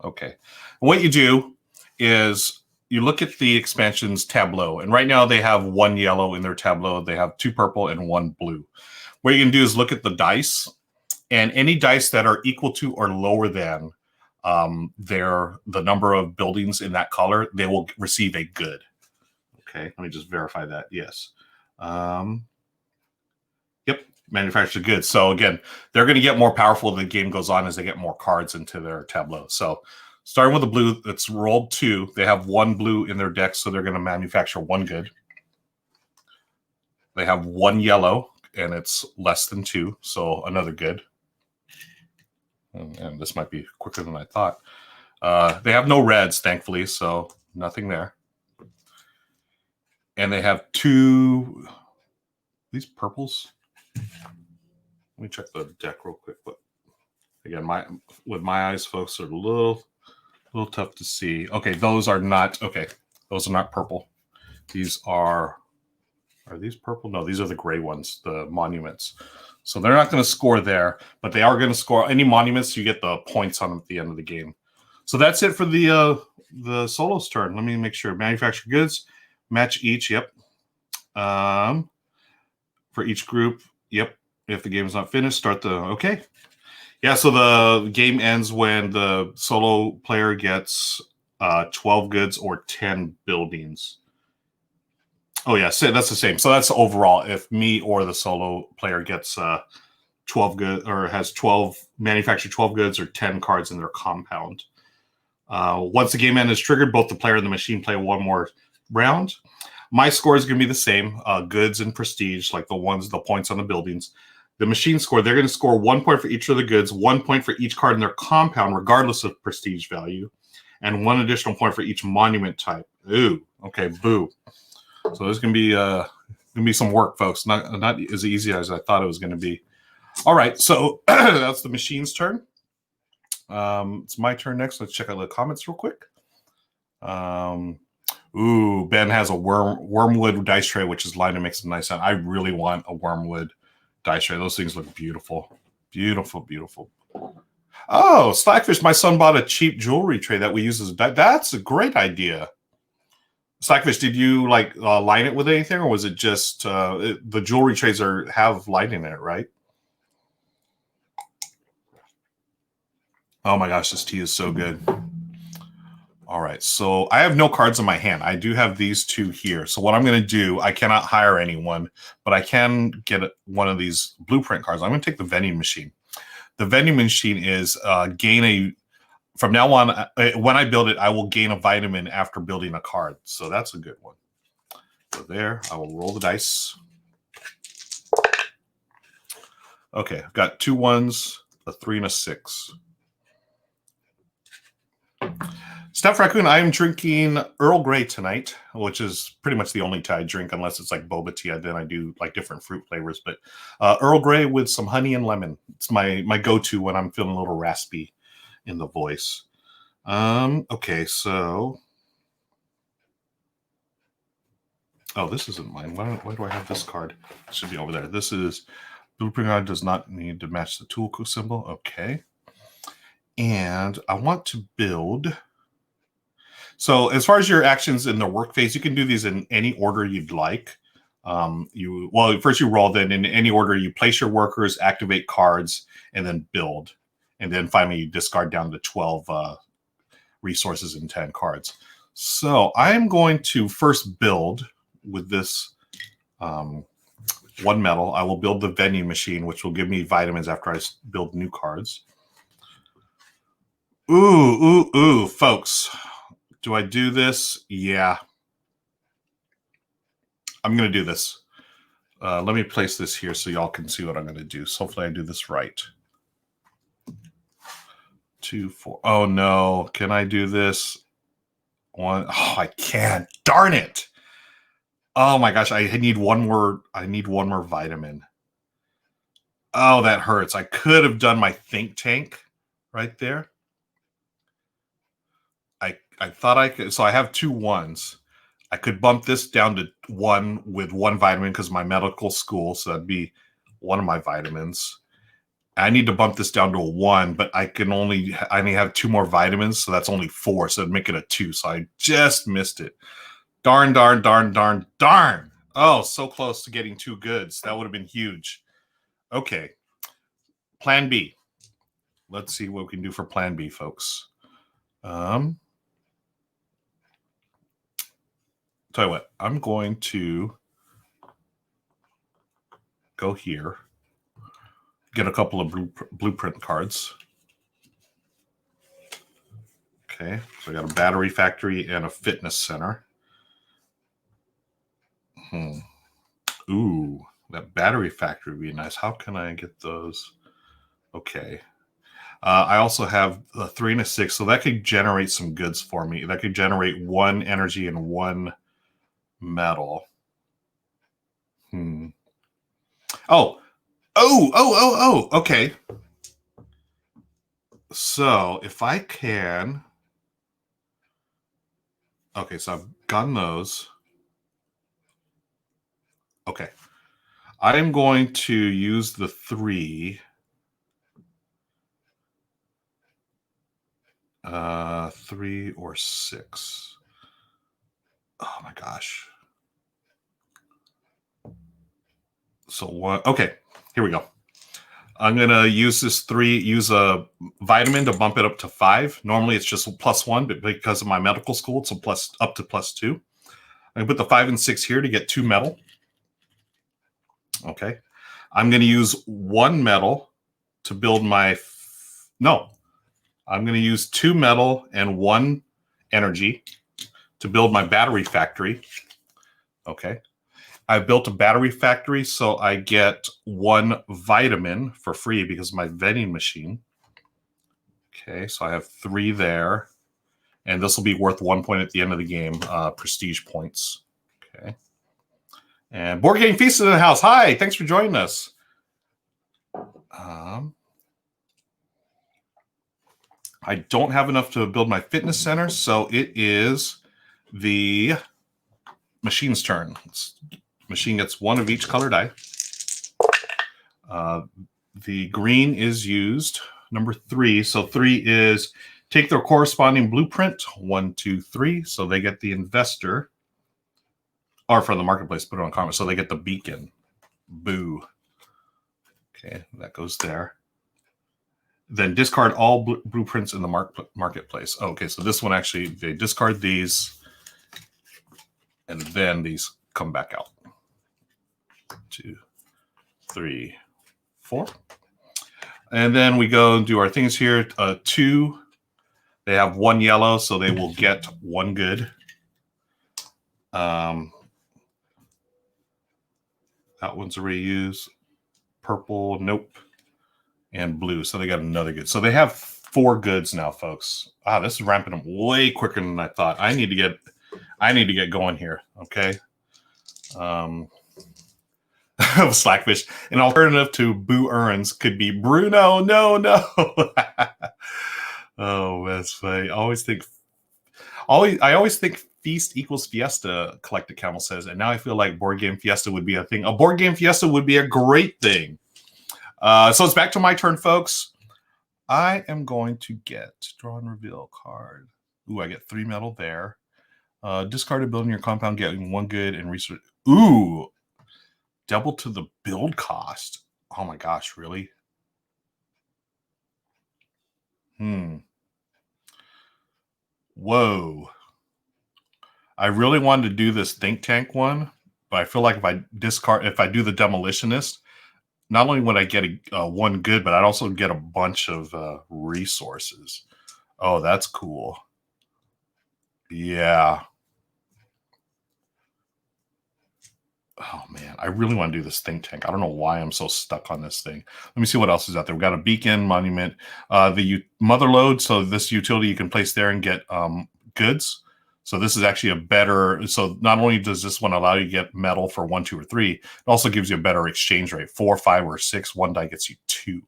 Okay. And what you do is you look at the expansion's tableau. And right now they have 1 yellow in their tableau. They have 2 purple and 1 blue. What you can do is look at the dice, and any dice that are equal to or lower than the number of buildings in that color, they will receive a good. Okay, let me just verify that. Yes. Yep, manufactured goods. So again, they're going to get more powerful as the game goes on as they get more cards into their tableau. So starting with the blue, it's rolled 2. They have 1 blue in their deck, so they're going to manufacture 1 good. They have 1 yellow, and it's less than 2, so another good. And this might be quicker than I thought. They have no reds, thankfully, so nothing there. And they have 2... These purples? Let me check the deck real quick. But again, with my eyes, folks, are a little tough to see. Okay, those are not... Okay, those are not purple. These are... Are these purple? No, these are the gray ones, the monuments. So they're not going to score there, but they are going to score any monuments. You get the points on them at the end of the game. So that's it for the solo's turn. Let me make sure. Manufactured goods, match each. Yep. For each group. Yep. If the game is not finished, start the... Okay. Yeah, so the game ends when the solo player gets 12 goods or 10 buildings. Oh, yeah, so that's the same. So that's overall. If me or the solo player gets 12 goods or has 12 manufactured 12 goods or 10 cards in their compound. Once the game end is triggered, both the player and the machine play 1 more round. My score is going to be the same, goods and prestige, like the points on the buildings. The machine score, they're going to score 1 point for each of the goods, 1 point for each card in their compound, regardless of prestige value, and 1 additional point for each monument type. Ooh, okay, boo. So there's going to be some work, folks. Not as easy as I thought it was going to be. All right, so that's the machine's turn. It's my turn next. Let's check out the comments real quick. Ooh, Ben has a wormwood dice tray, which is lined and makes a nice sound. I really want a wormwood dice tray. Those things look beautiful. Beautiful, beautiful. Oh, Slackfish, my son bought a cheap jewelry tray that we use as a dice. That's a great idea. Slackfish, did you line it with anything, or was it just the jewelry trays have lighting in it, right? Oh my gosh, this tea is so good. All right, so I have no cards in my hand. I do have these 2 here. So what I'm going to do, I cannot hire anyone, but I can get one of these blueprint cards. I'm going to take the vending machine. The vending machine is from now on, when I build it, I will gain a vitamin after building a card. So that's a good one. So there, I will roll the dice. Okay, I've got 2 1s, a 3, and a 6. Steph Raccoon, I am drinking Earl Grey tonight, which is pretty much the only tea I drink, unless it's like boba tea. Then I do like different fruit flavors. But Earl Grey with some honey and lemon. It's my go-to when I'm feeling a little raspy in the voice. Okay, so... Oh, this isn't mine. Why do I have this card? It should be over there. This is... Blueprint card does not need to match the tool symbol. Okay. And I want to build... So as far as your actions in the work phase, you can do these in any order you'd like. First you roll, then in any order you place your workers, activate cards, and then build. And then finally you discard down to 12 resources and 10 cards. So I'm going to first build with this 1 metal. I will build the vending machine, which will give me vitamins after I build new cards. Ooh, folks. Do I do this? Yeah. I'm going to do this. Let me place this here so y'all can see what I'm going to do. So hopefully I do this right. 2, 4. Oh, no. Can I do this? 1. Oh, I can't. Darn it. Oh, my gosh. I need one more vitamin. Oh, that hurts. I could have done my think tank right there. I thought I could. So I have 2 1s. I could bump this down to 1 with 1 vitamin because my medical school. So that'd be one of my vitamins. I need to bump this down to a 1, but I only have 2 more vitamins, so that's only 4. So it'd make it a 2. So I just missed it. Darn, darn, darn, darn, darn. Oh, so close to getting 2 goods. That would have been huge. Okay. Plan B. Let's see what we can do for Plan B, folks. Tell you what, I'm going to go here, get a couple of blueprint cards. Okay, so I got a battery factory and a fitness center. Ooh, that battery factory would be nice. How can I get those? Okay. I also have a 3 and a 6, so that could generate some goods for me. That could generate 1 energy and 1 metal. Oh, okay. So if I can, okay, so I've gotten those. Okay. I am going to use the 3. 3 or 6. Oh my gosh. So what? Okay, here we go. I'm gonna use this 3. Use a vitamin to bump it up to 5. Normally it's just +1, but because of my medical school, it's up to +2. I put the 5 and 6 here to get 2 metal. Okay, I'm gonna use 1 metal to build my. No, I'm gonna use 2 metal and 1 energy to build my battery factory. Okay. I built a battery factory, so I get 1 vitamin for free because of my vending machine. Okay, so I have 3 there. And this will be worth 1 point at the end of the game, prestige points. Okay. And Board Game Feast in the house. Hi, thanks for joining us. I don't have enough to build my fitness center, so it is the machine's turn. Machine gets 1 of each color die. The green is used, number 3. So 3 is take their corresponding blueprint, 1, 2, 3. So they get the investor, or from the marketplace, put it on commerce. So they get the beacon. Boo. Okay, that goes there. Then discard all blueprints in the marketplace. Okay, so this one actually, they discard these, and then these come back out. 2, 3, 4. And then we go and do our things here. 2, they have 1 yellow, so they will get 1 good. That one's already used. Purple, nope. And blue, so they got another good. So they have 4 goods now, folks. Wow, this is ramping up way quicker than I thought. I need to get going here. Okay. Slackfish. An alternative to Boo Earns could be Bruno. No. Oh, that's funny. I always think feast equals fiesta, Collected Camel says, and now I feel like Board Game Fiesta would be a thing. A Board Game Fiesta would be a great thing. So it's back to my turn, folks. I am going to get draw and reveal card. Ooh, I get 3 metal there. Discard a building your compound, getting 1 good and research. Ooh, double to the build cost. Oh my gosh, really? Whoa. I really wanted to do this think tank one, but I feel like if I do the demolitionist, not only would I get a 1 good, but I'd also get a bunch of resources. Oh, that's cool. Yeah. Oh, man. I really want to do this think tank. I don't know why I'm so stuck on this thing. Let me see what else is out there. We've got a beacon, monument, the mother load. So this utility you can place there and get goods. So this is actually a better, so not only does this one allow you to get metal for 1, 2, or 3, it also gives you a better exchange rate. 4, 5, or 6, one die gets you 2.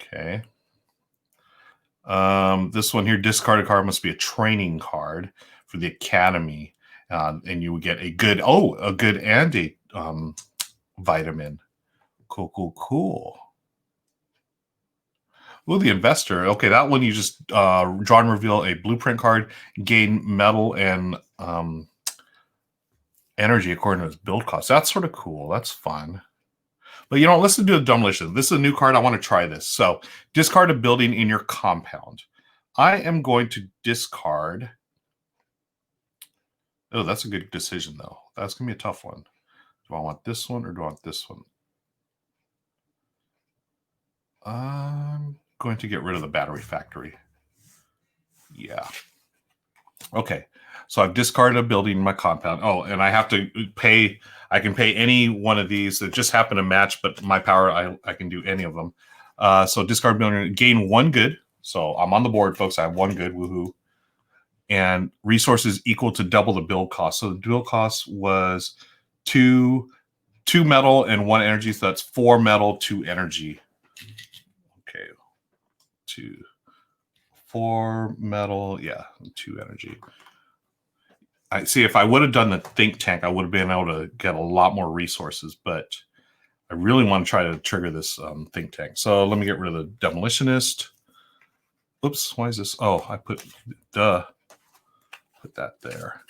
Okay. This one here, discarded card must be a training card for the academy. And you would get a good and a vitamin. Cool. Ooh, the investor. Okay, that one you just draw and reveal a blueprint card, gain metal and energy according to its build cost. That's sort of cool. That's fun. But you know, let's do a demolition. This is a new card. I want to try this. So discard a building in your compound. I am going to discard. Oh, that's a good decision, though. That's going to be a tough one. Do I want this one or do I want this one? I'm going to get rid of the battery factory. Yeah. Okay. So I've discarded a building in my compound. Oh, and I have to pay. I can pay any one of these that just happen to match, but my power, I can do any of them. So discard building, gain 1 good. So I'm on the board, folks. I have 1 good. Woohoo. And resources equal to double the build cost. So the build cost was 2 metal and 1 energy. So that's 4 metal, 2 energy. Okay. 4 metal. Yeah. 2 energy. I see. If I would have done the think tank, I would have been able to get a lot more resources, but I really want to try to trigger this think tank. So let me get rid of the demolitionist. Oops. Why is this? Oh, I put that there.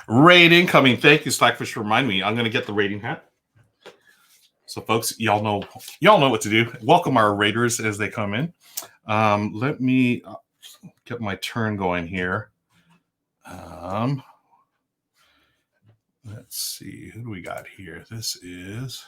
Raid incoming. Thank you, Slackfish, for reminding me. I'm going to get the raiding hat. So, folks, y'all know what to do. Welcome our raiders as they come in. Let me get my turn going here. Let's see. Who do we got here? This is...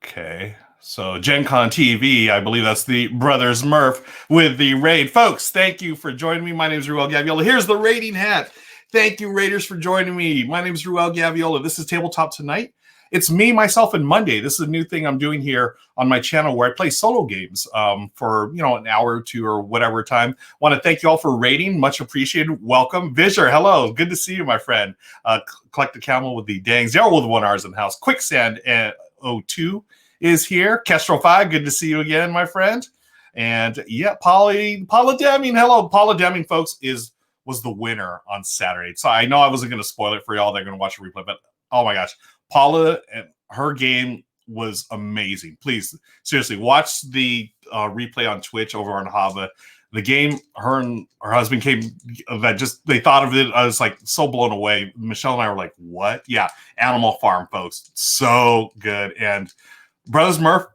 Okay. So Gen Con TV, I believe that's the Brothers Murph with the raid. Folks, thank you for joining me. My name is Ruel Gaviola. Here's the raiding hat. Thank you, Raiders, for joining me. My name is Ruel Gaviola. This is Tabletop Tonight. It's me, myself, and Monday. This is a new thing I'm doing here on my channel where I play solo games for, an hour or 2 or whatever time. Want to thank you all for raiding. Much appreciated. Welcome. Visher, hello. Good to see you, my friend. Collect the Camel with the dang 0 with 1 R's in the house. Quicksand 02 is here. Kestrel 5, good to see you again, my friend. And yeah, Paula Deming. Hello, Paula Deming, folks, was the winner on Saturday. So I know I wasn't going to spoil it for y'all. They're going to watch a replay, but oh my gosh, Paula, her game was amazing. Please, seriously, watch the replay on Twitch over on Hava. The game, her and her husband they thought of it. I was like so blown away. Michelle and I were like, what? Yeah, Animal Farm, folks. So good. And Brothers Murph,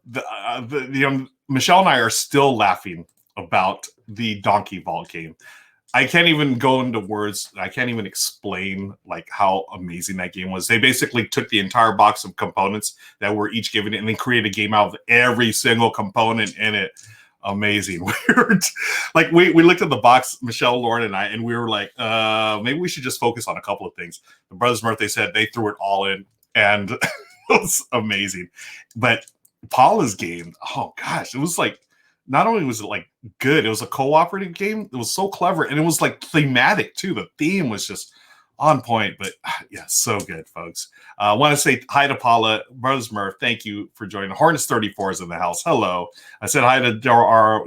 Michelle and I are still laughing about the Donkey Vault game. I can't even go into words. I can't even explain like how amazing that game was. They basically took the entire box of components that were each given it and then created a game out of every single component in it. Amazing. We looked at the box, Michelle, Lauren, and I, and we were like, maybe we should just focus on a couple of things. The Brothers Murph, they said they threw it all in, and it was amazing. But Paula's game, oh gosh, it was like, not only was it like good, it was a cooperative game. It was so clever, and it was like thematic too. The theme was just on point, but yeah, so good, folks. I want to say hi to Paula, Brothers Murph. Thank you for joining. Hornets 34 is in the house. Hello. I said hi to our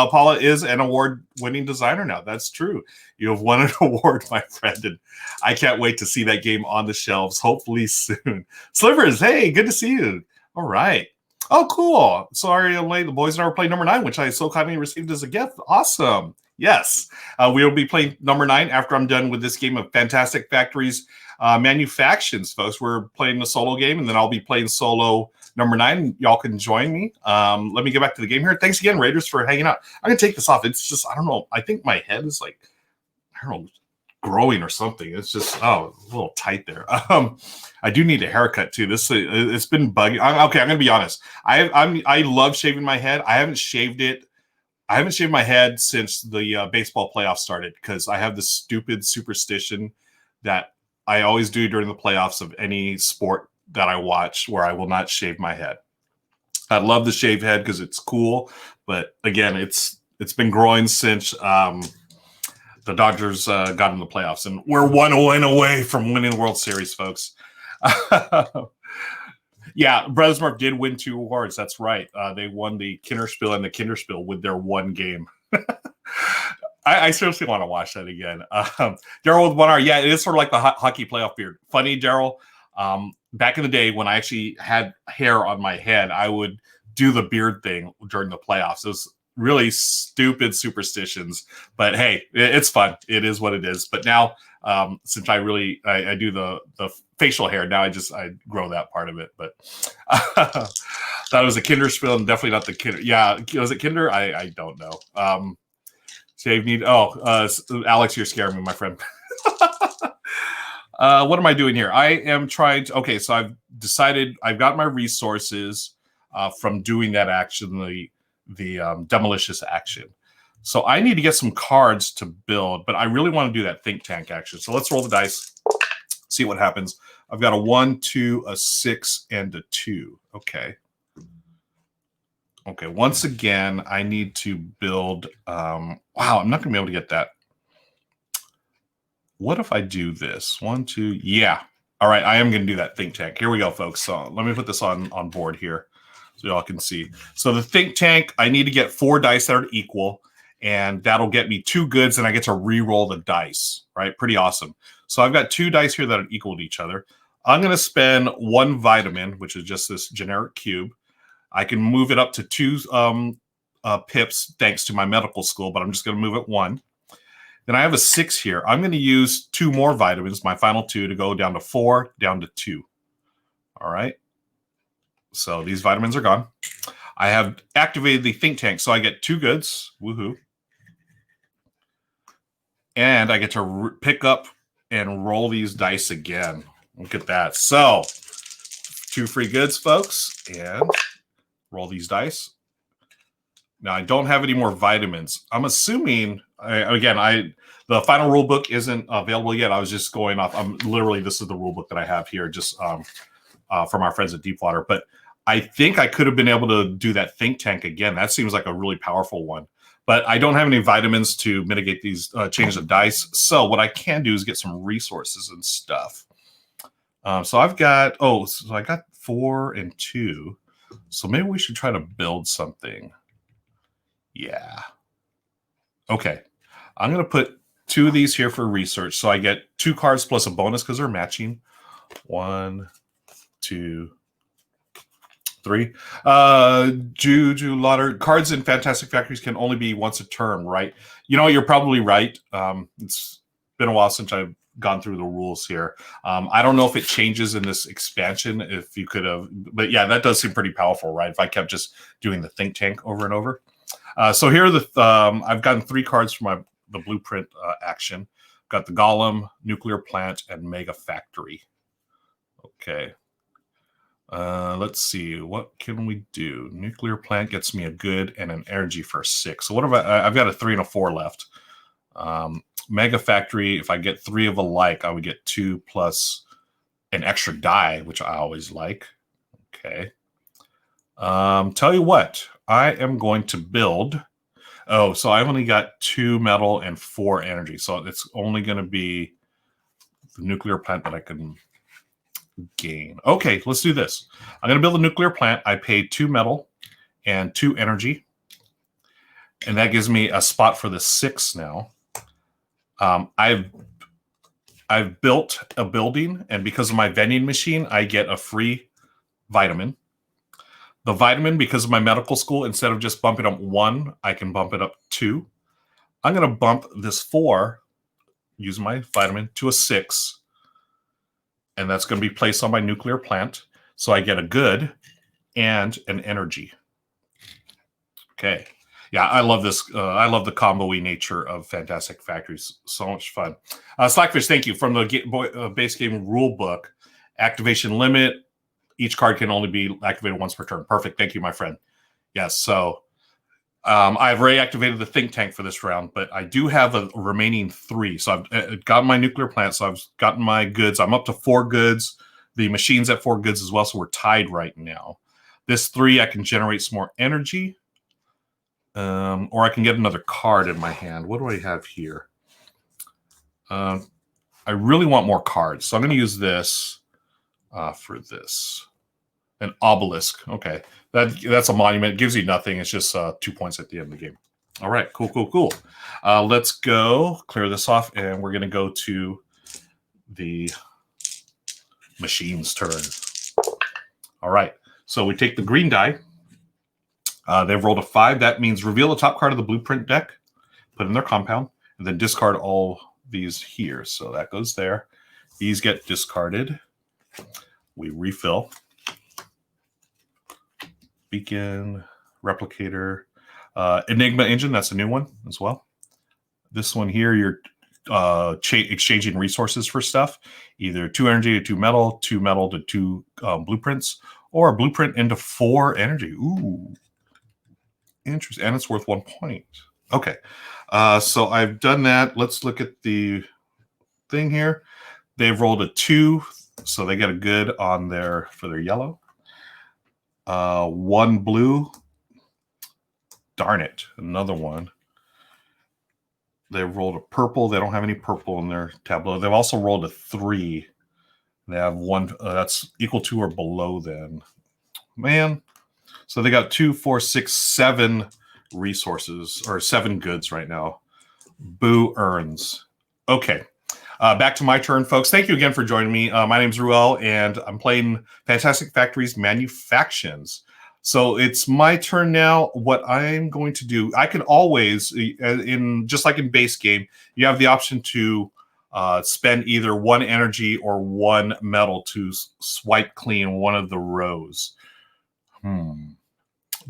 Paula is an award-winning designer now. That's true. You have won an award, my friend, and I can't wait to see that game on the shelves, hopefully soon. Slivers, hey, good to see you. All right. Oh, cool. Sorry I'm late. The boys and I were playing number 9, which I so kindly received as a gift. Awesome. Yes. We will be playing number 9 after I'm done with this game of Fantastic Factories Manufactions, folks. We're playing the solo game, and then I'll be playing solo number 9. Y'all can join me. Let me get back to the game here. Thanks again, Raiders, for hanging out. I'm going to take this off. It's just, I don't know. I think my head is like, I don't know, growing or something. It's just a little tight there. I do need a haircut too. It's been buggy. I'm gonna be honest. I love shaving my head. I haven't shaved my head since the baseball playoffs started, because I have this stupid superstition that I always do during the playoffs of any sport that I watch, where I will not shave my head. I love the shaved head because it's cool, but again, it's been growing since the Dodgers got in the playoffs, and we're 1 win away from winning the World Series, folks. Yeah, Brothers Murph did win 2 awards. That's right. They won the Kinderspiel and the Kinderspiel with their 1 game. I seriously want to watch that again. Daryl with 1 hour. Yeah, it is sort of like the hockey playoff beard. Funny, Daryl. Back in the day when I actually had hair on my head, I would do the beard thing during the playoffs. It was really stupid superstitions, but hey, it's fun. It is what it is. But now, since I do the facial hair, now I grow that part of it. But that was a Kinderspiel and definitely not the Kinder. Yeah, was it Kinder? I don't know. Shave need. Alex, you're scaring me, my friend. What am I doing here? I am trying to. Okay, so I've decided I've got my resources from doing that action, the demolicious action. So I need to get some cards to build, but I really want to do that think tank action. So let's roll the dice, see what happens. I've got a 1, 2, a 6, and a 2. Okay. Okay, once again, I need to build. Wow, I'm not going to be able to get that. What if I do this? 1, 2, yeah. All right, I am going to do that think tank. Here we go, folks. So let me put this on board here so y'all can see. So the think tank, I need to get 4 dice that are equal, and that'll get me 2 goods, and I get to re-roll the dice, right? Pretty awesome. So I've got 2 dice here that are equal to each other. I'm going to spend 1 vitamin, which is just this generic cube. I can move it up to 2 pips thanks to my medical school, but I'm just going to move it 1. Then I have a 6 here. I'm going to use 2 more vitamins, my final 2, to go down to 4, down to 2. All right. So these vitamins are gone. I have activated the think tank, so I get 2 goods. Woohoo. And I get to pick up and roll these dice again. Look at that. So 2 free goods, folks, and roll these dice. Now, I don't have any more vitamins. I'm assuming, the final rule book isn't available yet. I was just going off. This is the rule book that I have here, just from our friends at Deepwater. But I think I could have been able to do that think tank again. That seems like a really powerful one. But I don't have any vitamins to mitigate these changes of dice. So what I can do is get some resources and stuff. So I got 4 and 2. So maybe we should try to build something. Yeah. Okay. I'm going to put 2 of these here for research. So I get 2 cards plus a bonus because they're matching. 1, 2, 3. Juju Lauder. Cards in Fantastic Factories can only be once a turn, right? You know, you're probably right. It's been a while since I've gone through the rules here. I don't know if it changes in this expansion, if you could have, but yeah, that does seem pretty powerful, right? If I kept just doing the think tank over and over. So here are I've gotten 3 cards from the blueprint action. Got the Golem, Nuclear Plant, and Mega Factory. Okay. Let's see. What can we do? Nuclear Plant gets me a good and an energy for 6. So what have I've got a 3 and a 4 left. Mega Factory, if I get 3 of a like, I would get 2 plus an extra die, which I always like. Okay. Tell you what, I am going to build. Oh, so I've only got 2 metal and 4 energy. So it's only going to be the nuclear plant that I can gain. Okay, let's do this. I'm going to build a nuclear plant. I pay 2 metal and 2 energy. And that gives me a spot for the 6 now. I've built a building, and because of my vending machine, I get a free vitamin. The vitamin, because of my medical school, instead of just bumping up 1, I can bump it up 2. I'm going to bump this 4, use my vitamin, to a 6. And that's going to be placed on my nuclear plant. So I get a good and an energy. Okay. Yeah, I love this. I love the combo-y nature of Fantastic Factories. So much fun. Slackfish, thank you. From the base game rule book, activation limit, each card can only be activated once per turn. Perfect. Thank you, my friend. Yes, so I've reactivated the think tank for this round, but I do have a remaining 3. So I've got my nuclear plant, so I've gotten my goods. I'm up to 4 goods. The machine's at 4 goods as well, so we're tied right now. This 3, I can generate some more energy. Or I can get another card in my hand. What do I have here? I really want more cards, so I'm going to use this for this. An obelisk. Okay, that's a monument. It gives you nothing. It's just 2 points at the end of the game. All right, cool. Let's go clear this off, and we're going to go to the machine's turn. All right, so we take the green die. They've rolled a 5. That means reveal the top card of the blueprint deck, put in their compound, and then discard all these here. So that goes there. These get discarded. We refill. Beacon, Replicator, Enigma Engine, that's a new one as well. This one here, you're exchanging resources for stuff, either 2 energy to 2 metal, 2 metal to 2 blueprints, or a blueprint into 4 energy. Ooh, interesting. And it's worth 1 point. Okay, so I've done that. Let's look at the thing here. They've rolled a 2, so they get a good on for their yellow. 1 blue. Darn it, another one. They've rolled a purple. They don't have any purple in their tableau. They've also rolled a 3. They have 1 that's equal to or below then. Man. So they got 2, 4, 6, 7 resources, or 7 goods right now. Boo earns. Okay. Back to my turn, folks. Thank you again for joining me. My name's Ruel, and I'm playing Fantastic Factories Manufactions. So it's my turn now. What I'm going to do, I can always, just like in base game, you have the option to spend either 1 energy or 1 metal to swipe clean one of the rows.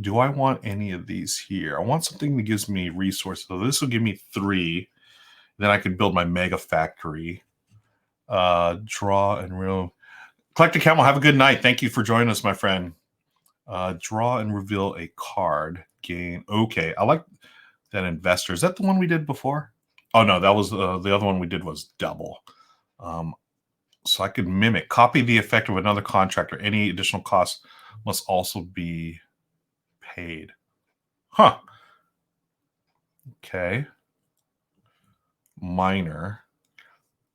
Do I want any of these here? I want something that gives me resources. So this will give me 3. Then I could build my mega factory. Draw and reveal. Collector Camel, have a good night. Thank you for joining us, my friend. Draw and reveal a card. Gain. Okay, I like that investor. Is that the one we did before? Oh, no, that was the other one we did was double. So I could mimic. Copy the effect of another contract, or any additional costs must also be paid. Huh. Okay. Minor.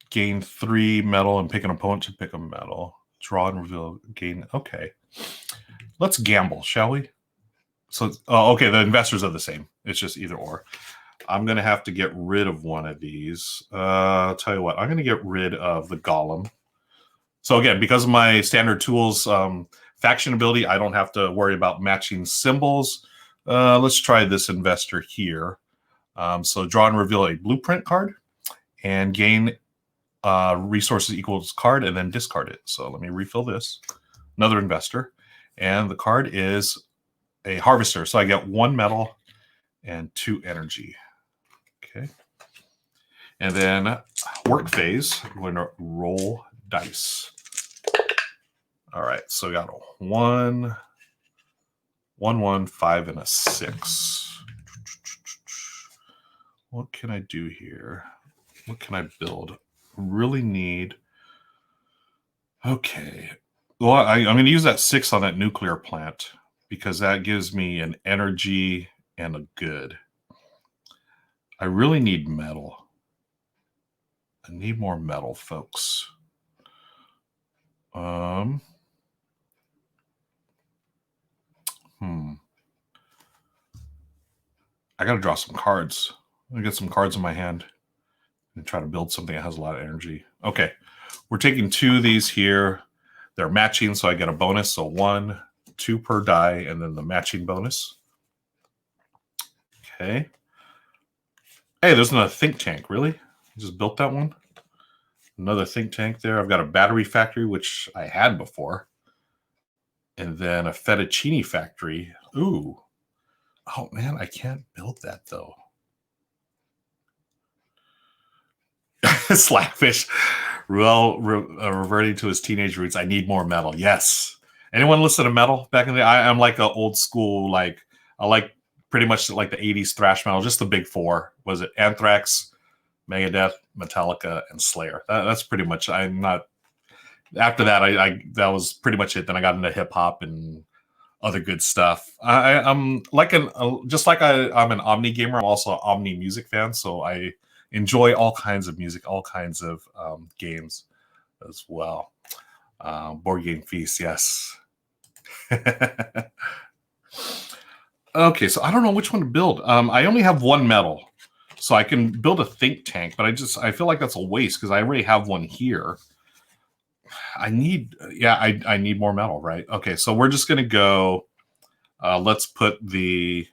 Gain 3 metal and pick an opponent to pick a metal. Draw and reveal. Gain. Okay. Let's gamble, shall we? So, okay, the investors are the same. It's just either or. I'm going to have to get rid of one of these. I'll tell you what. I'm going to get rid of the golem. So again, because of my standard tools faction ability, I don't have to worry about matching symbols. Let's try this investor here. So draw and reveal a blueprint card and gain resources equals card and then discard it. So let me refill this. Another investor. And the card is a harvester. So I get 1 metal and 2 energy. Okay. And then work phase, I'm going to roll dice. All right. So we got a 1, 1, 1, 5, and a 6. What can I do here? What can I build? Really need. Okay. Well, I'm going to use that 6 on that nuclear plant because that gives me an energy and a good. I really need metal. I need more metal, folks. I got to draw some cards. I'm going to get some cards in my hand and try to build something that has a lot of energy. Okay. We're taking 2 of these here. They're matching, so I get a bonus. So 1, 2 per die, and then the matching bonus. Okay. Hey, there's another think tank. Really? I just built that one? Another think tank there. I've got a battery factory, which I had before. And then a fettuccine factory. Ooh. Oh, man, I can't build that, though. Slackfish. Ruel reverting to his teenage roots. I need more metal. Yes. Anyone listen to metal back in the day? I'm like an old school, I like pretty much like the 80s thrash metal, just the big 4. Was it Anthrax, Megadeth, Metallica, and Slayer? That's pretty much, I'm not, after that, that was pretty much it. Then I got into hip hop and other good stuff. I'm like I'm an Omni gamer. I'm also an Omni music fan, so I enjoy all kinds of music, all kinds of games as well. Board Game Feast, yes. Okay, so I don't know which one to build. I only have one metal, so I can build a think tank, but I feel like that's a waste because I already have one here. I need more metal, right? Okay, so we're just gonna go. Let's put the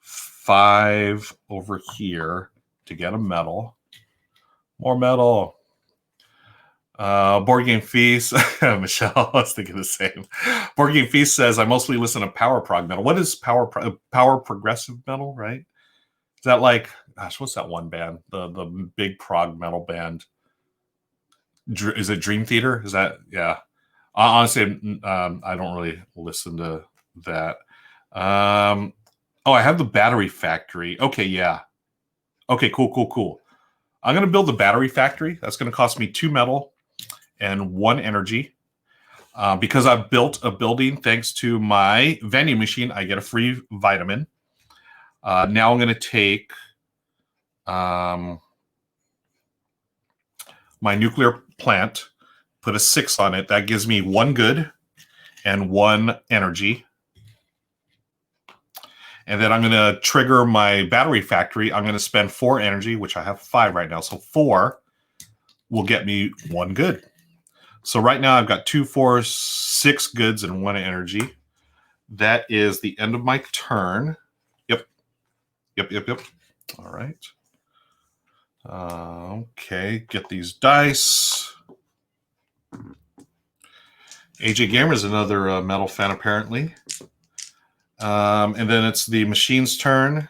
5 over here to get a metal. More metal. Board Game Feast. Michelle, I was thinking the same. Board Game Feast says, I mostly listen to power prog metal. What is power progressive metal, right? Is that like, gosh, what's that one band? The big prog metal band. Is it Dream Theater? Is that, yeah. Honestly, I don't really listen to that. Oh, I have the Battery Factory. Okay, yeah. Okay, cool. I'm going to build the Battery Factory. That's going to cost me 2 metal and 1 energy. Because I've built a building thanks to my vending machine, I get a free vitamin. Now I'm going to take my nuclear plant, put a 6 on it. That gives me 1 good and 1 energy. And then I'm going to trigger my battery factory. I'm going to spend 4 energy, which I have 5 right now. So 4 will get me 1 good. So right now I've got 2, 4, 6 goods and 1 energy. That is the end of my turn. Yep. All right. Okay, get these dice. AJ Gamer is another metal fan, apparently. And then it's the machine's turn.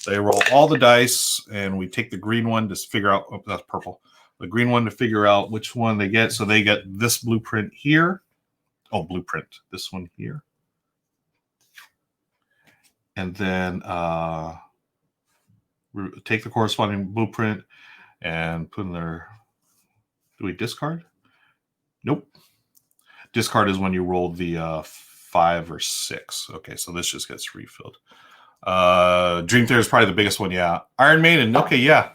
They roll all the dice, and we take the green one to figure out. Oh, that's purple. The green one to figure out which one they get. So they get this blueprint here. Oh, blueprint. This one here. And then take the corresponding blueprint and put in their. Do we discard? Nope. Discard is when you roll the 5 or 6. Okay, so this just gets refilled. Dream Theater is probably the biggest one, yeah. Iron Maiden, okay, yeah.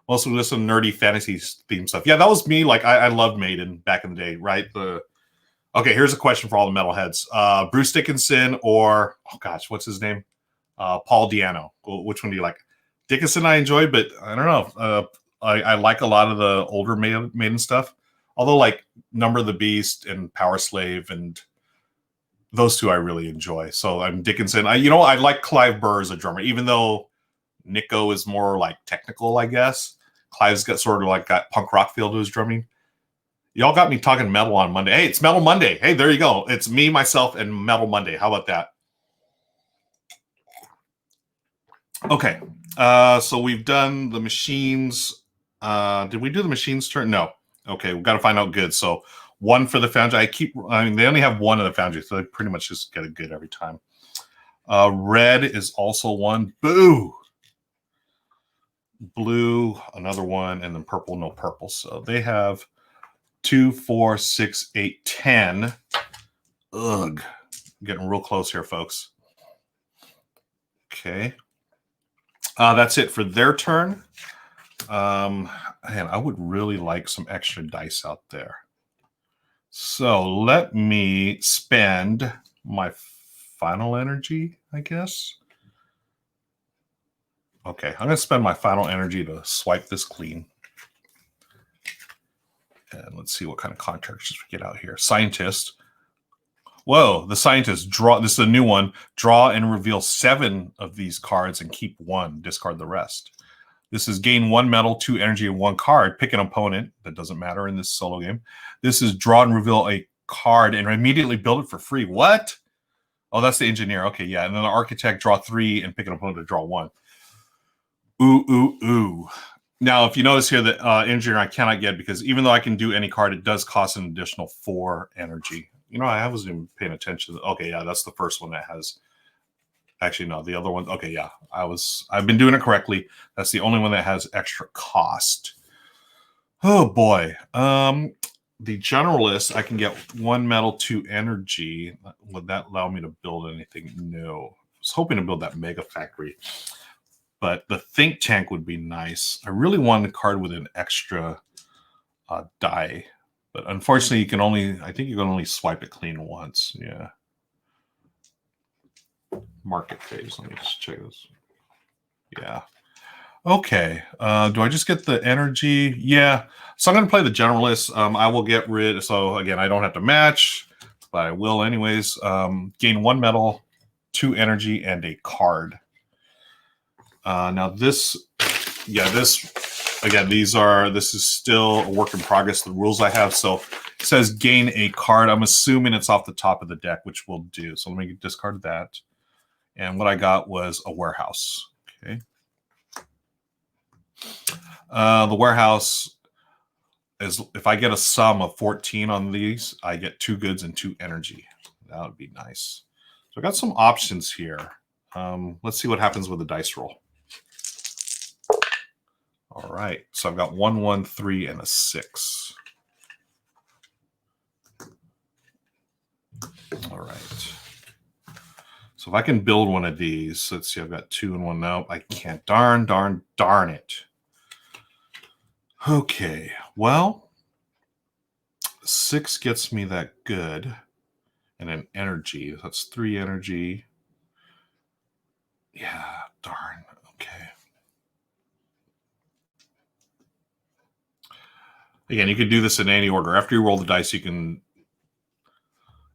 Mostly listen to nerdy fantasy theme stuff. Yeah, that was me. Like, I loved Maiden back in the day, right? Okay, here's a question for all the metalheads. Bruce Dickinson or, oh gosh, what's his name? Paul Di'Anno. Which one do you like? Dickinson I enjoyed, but I don't know. I like a lot of the older Maiden stuff. Although, like, Number of the Beast and Power Slave and those two I really enjoy. So I'm Dickinson. I like Clive Burr as a drummer, even though Nico is more like technical, I guess. Clive's got sort of like that punk rock feel to his drumming. Y'all got me talking metal on Monday. Hey, it's Metal Monday. Hey, there you go. It's me, myself, and Metal Monday. How about that? Okay. So we've done the machines. Did we do the machines turn? No. Okay, we've got to find out good. So 1 for the foundry. They only have 1 in the foundry, so they pretty much just get a good every time. Red is also 1. Boo! Blue, another 1, and then purple, no purple. So they have 2, 4, 6, 8, 10. Ugh. Getting real close here, folks. Okay. That's it for their turn. Man, I would really like some extra dice out there. So let me spend my final energy, I guess. Okay, I'm going to spend my final energy to swipe this clean. And let's see what kind of contracts we get out here. Scientist. Whoa, the scientist. Draw. This is a new one. Draw and reveal 7 of these cards and keep 1. Discard the rest. This is gain 1 metal, 2 energy, and 1 card. Pick an opponent. That doesn't matter in this solo game. This is draw and reveal a card and immediately build it for free. What? Oh, that's the engineer. Okay, yeah. And then the architect, draw 3 and pick an opponent to draw 1. Ooh. Now, if you notice here that engineer I cannot get because even though I can do any card, it does cost an additional 4 energy. I wasn't even paying attention. Okay, yeah, that's the first one that has. Actually, no, the other one. Okay, yeah, I've been doing it correctly. That's the only one that has extra cost. Oh boy. the generalist, I can get 1 metal, 2 energy. Would that allow me to build anything? No. I was hoping to build that mega factory, but the think tank would be nice. I really wanted a card with an extra die, but unfortunately, you can only, I think you can only swipe it clean once. Yeah. Market phase. Let me just check this. Yeah. Okay. Do I just get the energy? Yeah. So I'm going to play the generalist. I will get rid. So again, I don't have to match, but I will anyways. Gain 1 metal, 2 energy, and a card. Now this, yeah, this again. This is still a work in progress. The rules I have. So it says gain a card. I'm assuming it's off the top of the deck, which we'll do. So let me discard that. And what I got was a warehouse. Okay. The warehouse is, if I get a sum of 14 on these, I get 2 goods and 2 energy. That would be nice. So I got some options here. Let's see what happens with the dice roll. All right. So I've got 1, 1, 3, and a 6. All right. So if I can build one of these, let's see, I've got 2 and 1. No, I can't. Darn it. Okay, well, 6 gets me that good, and an energy. That's 3 energy. Yeah, darn. Okay. Again, you could do this in any order. After you roll the dice, you can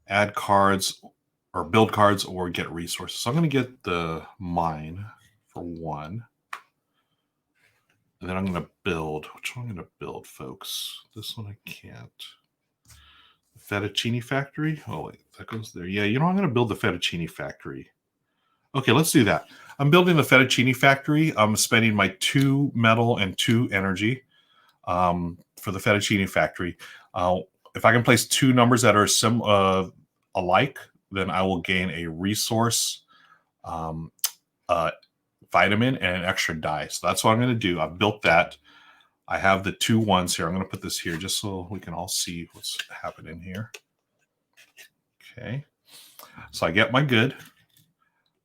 add cards or build cards or get resources. So I'm going to get the mine for 1. And then I'm going to build. Which one am I going to build, folks? This one I can't. Fettuccine factory? Oh, wait, that goes there. Yeah, you know, I'm going to build the fettuccine factory. Okay, let's do that. I'm building the fettuccine factory. I'm spending my 2 metal and 2 energy for the fettuccine factory. If I can place 2 numbers that are alike, then I will gain a resource, vitamin, and an extra die. So that's what I'm going to do. I've built that. I have the 2 1s here. I'm going to put this here just so we can all see what's happening here. Okay. So I get my good.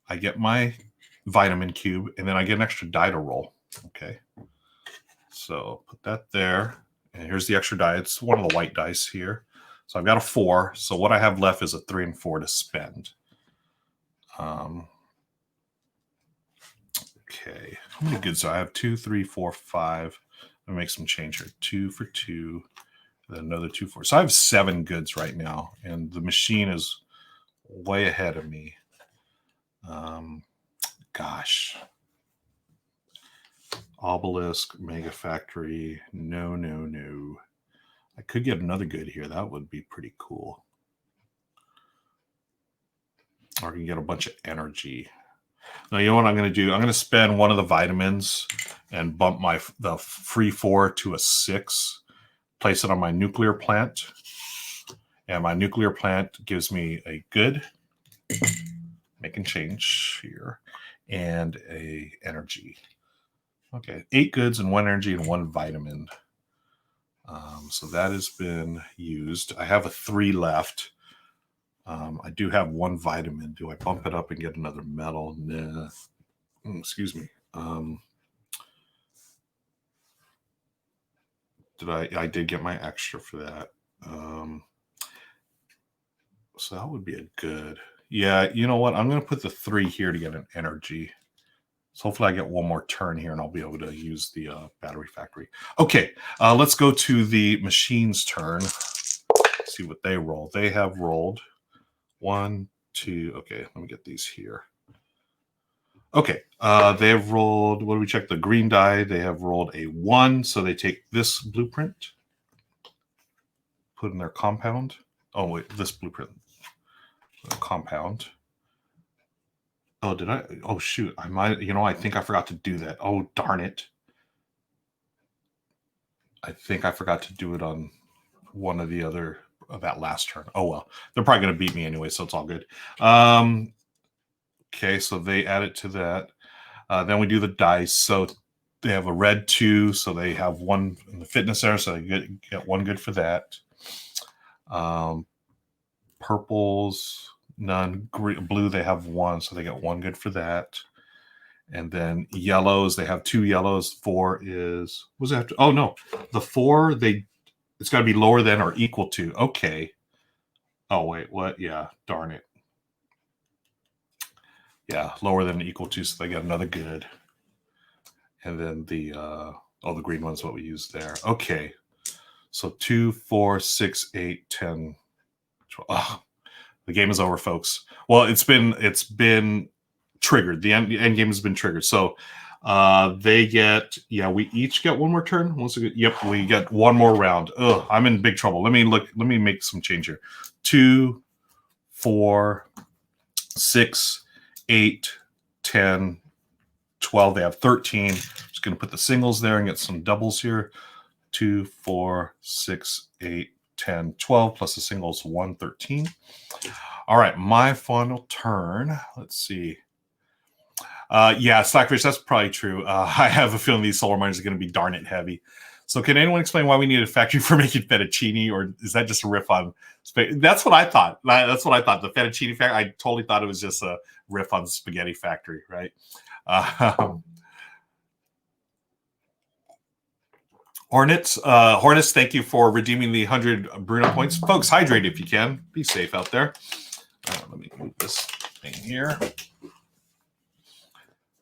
I get my vitamin cube, and then I get an extra die to roll. Okay. So put that there. And here's the extra die. It's one of the white dice here. So I've got a 4. So what I have left is a 3 and 4 to spend. Okay. How many goods do I have? 2, 3, 4, 5. Let me make some change here. 2 for 2. And then another 2 for. So I have 7 goods right now. And the machine is way ahead of me. Gosh. Obelisk, Mega Factory. No. I could get another good here. That would be pretty cool. Or I can get a bunch of energy. Now, you know what I'm going to do? I'm going to spend one of the vitamins and bump the free 4 to a 6. Place it on my nuclear plant. And my nuclear plant gives me a good. Making change here. And a energy. Okay, 8 goods and 1 energy and 1 vitamin. So that has been used. I have a 3 left. I do have 1 vitamin. Do I bump it up and get another metal? Nah. Excuse me. I did get my extra for that. So that would be a good. Yeah, you know what? I'm going to put the 3 here to get an energy. So hopefully I get one more turn here and I'll be able to use the battery factory. Okay, let's go to the machine's turn. See what they roll. They have rolled 1, 2. Okay, let me get these here. Okay, they have rolled, what do we check? The green die. They have rolled a 1, so they take this blueprint, put in their compound. Oh, wait, this blueprint. Compound. Oh, did I? Oh, shoot. I might, I think I forgot to do that. Oh, darn it. I think I forgot to do it on one of the other, that last turn. Oh, well. They're probably going to beat me anyway, so it's all good. Okay, so they add it to that. Then we do the dice. So they have a red 2, so they have 1 in the fitness area, so they get 1 good for that. Purples, none. Green, blue, they have 1, so they get 1 good for that. And then yellows, they have 2 yellows. 4 is, what was that? Oh no, the 4 it's got to be lower than or equal to. Okay. Oh wait, what? Yeah, darn it. Yeah, lower than or equal to, so they get another good. And then the the green one's what we use there. Okay. So 2, 4, 6, 8, 10, 12. Oh, the game is over, folks. Well, it's been triggered. The end game has been triggered. So they get, we each get 1 more turn. Yep, we get 1 more round. Ugh, I'm in big trouble. Let me make some change here. 2, 4, 6, 8, 10, 12. They have 13. Just going to put the singles there and get some doubles here. 2, 4, 6, 8, 10, 12 plus the singles 1, 13. All right, my final turn. Let's see. Yeah, Slackfish, that's probably true. I have a feeling these solar miners are going to be darn it heavy. So can anyone explain why we need a factory for making fettuccine, or is that just a riff on? That's what I thought. That's what I thought. The fettuccine factory. I totally thought it was just a riff on the spaghetti factory, right? Hornets, thank you for redeeming the 100 Bruno points. Folks, hydrate if you can. Be safe out there. Let me move this thing here.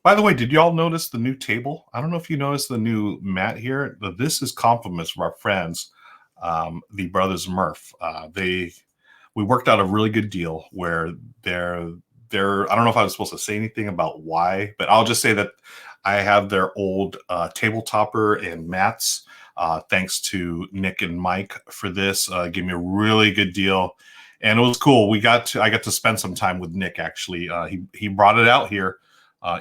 By the way, did y'all notice the new table? I don't know if you noticed the new mat here. This is compliments from our friends, the Brothers Murph. We worked out a really good deal where they're I don't know if I was supposed to say anything about why, but I'll just say that I have their old table topper and mats. Thanks to Nick and Mike for this. Gave me a really good deal. And it was cool. I got to spend some time with Nick, actually. He brought it out here,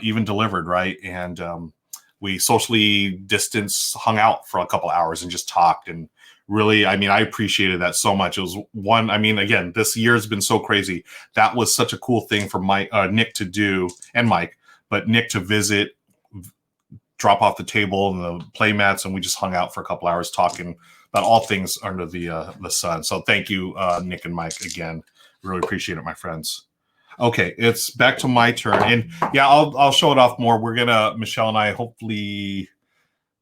even delivered, right? And we socially distanced, hung out for a couple hours and just talked. And really, I mean, I appreciated that so much. It was one, I mean, again, this year's been so crazy. That was such a cool thing for Nick to do, and Mike, but Nick to visit, drop off the table and the play mats, and we just hung out for a couple hours talking about all things under the sun. So thank you, Nick and Mike, again. Really appreciate it, my friends. Okay, it's back to my turn, and yeah, I'll show it off more. We're gonna, Michelle and I, hopefully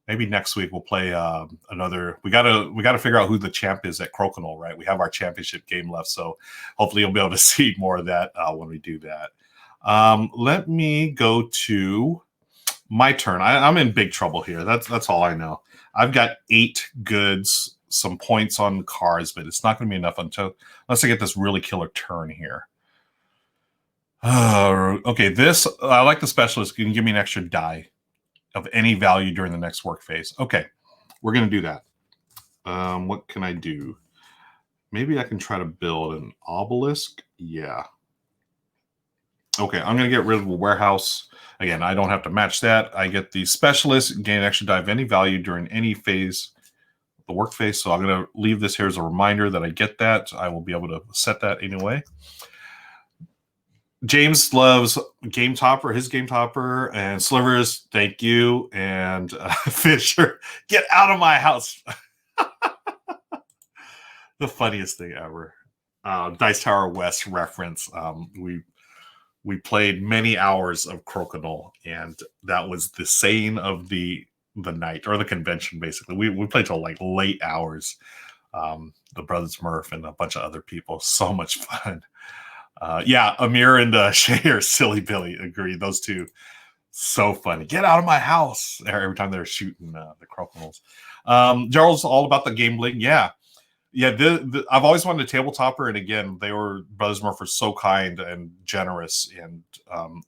maybe next week we'll play another. We gotta figure out who the champ is at Crokinole, right? We have our championship game left, so hopefully you'll be able to see more of that when we do that. Let me go to my turn. I'm in big trouble here. That's all I know. I've got 8 goods, some points on cards, but it's not going to be enough unless I get this really killer turn here. Okay, this, I like the specialist. You can give me an extra die of any value during the next work phase. Okay, we're going to do that. What can I do? Maybe I can try to build an obelisk. Yeah. Okay, I'm going to get rid of the warehouse. Again, I don't have to match that. I get the specialist, gain an extra die of any value during any phase, the work phase. So I'm going to leave this here as a reminder that I get that. I will be able to set that anyway. James loves Game Topper, his Game Topper, and Slivers, thank you. And Fisher, get out of my house. The funniest thing ever. Dice Tower West reference. We played many hours of Crokinole, and that was the saying of the night, or the convention, basically. We played till like late hours. The Brothers Murph and a bunch of other people. So much fun. Yeah, Amir and Shay are silly Billy. Agree. Those two, so funny. Get out of my house every time they're shooting the Crokinoles. Gerald's all about the game bling. Yeah. I've always wanted a table topper, and again, Brothers Murph were so kind and generous and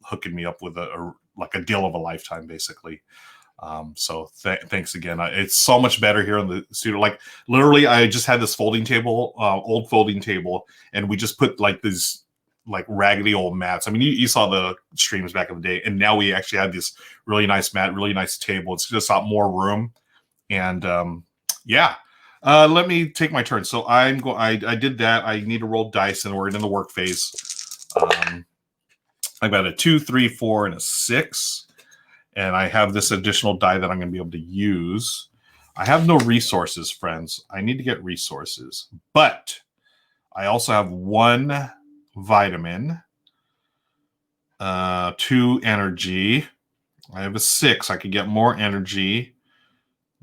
hooking me up with a deal of a lifetime, basically. So thanks again. It's so much better here in the studio. Like literally, I just had this folding table, old folding table, and we just put like these like raggedy old mats. I mean, you saw the streams back in the day, and now we actually have this really nice mat, really nice table. It's just got more room, and yeah. Let me take my turn. So I did that. I need to roll dice, and we're in the work phase. I've got a 2, 3, 4, and a 6. And I have this additional die that I'm going to be able to use. I have no resources, friends. I need to get resources. But I also have 1 vitamin, 2 energy. I have a 6. I could get more energy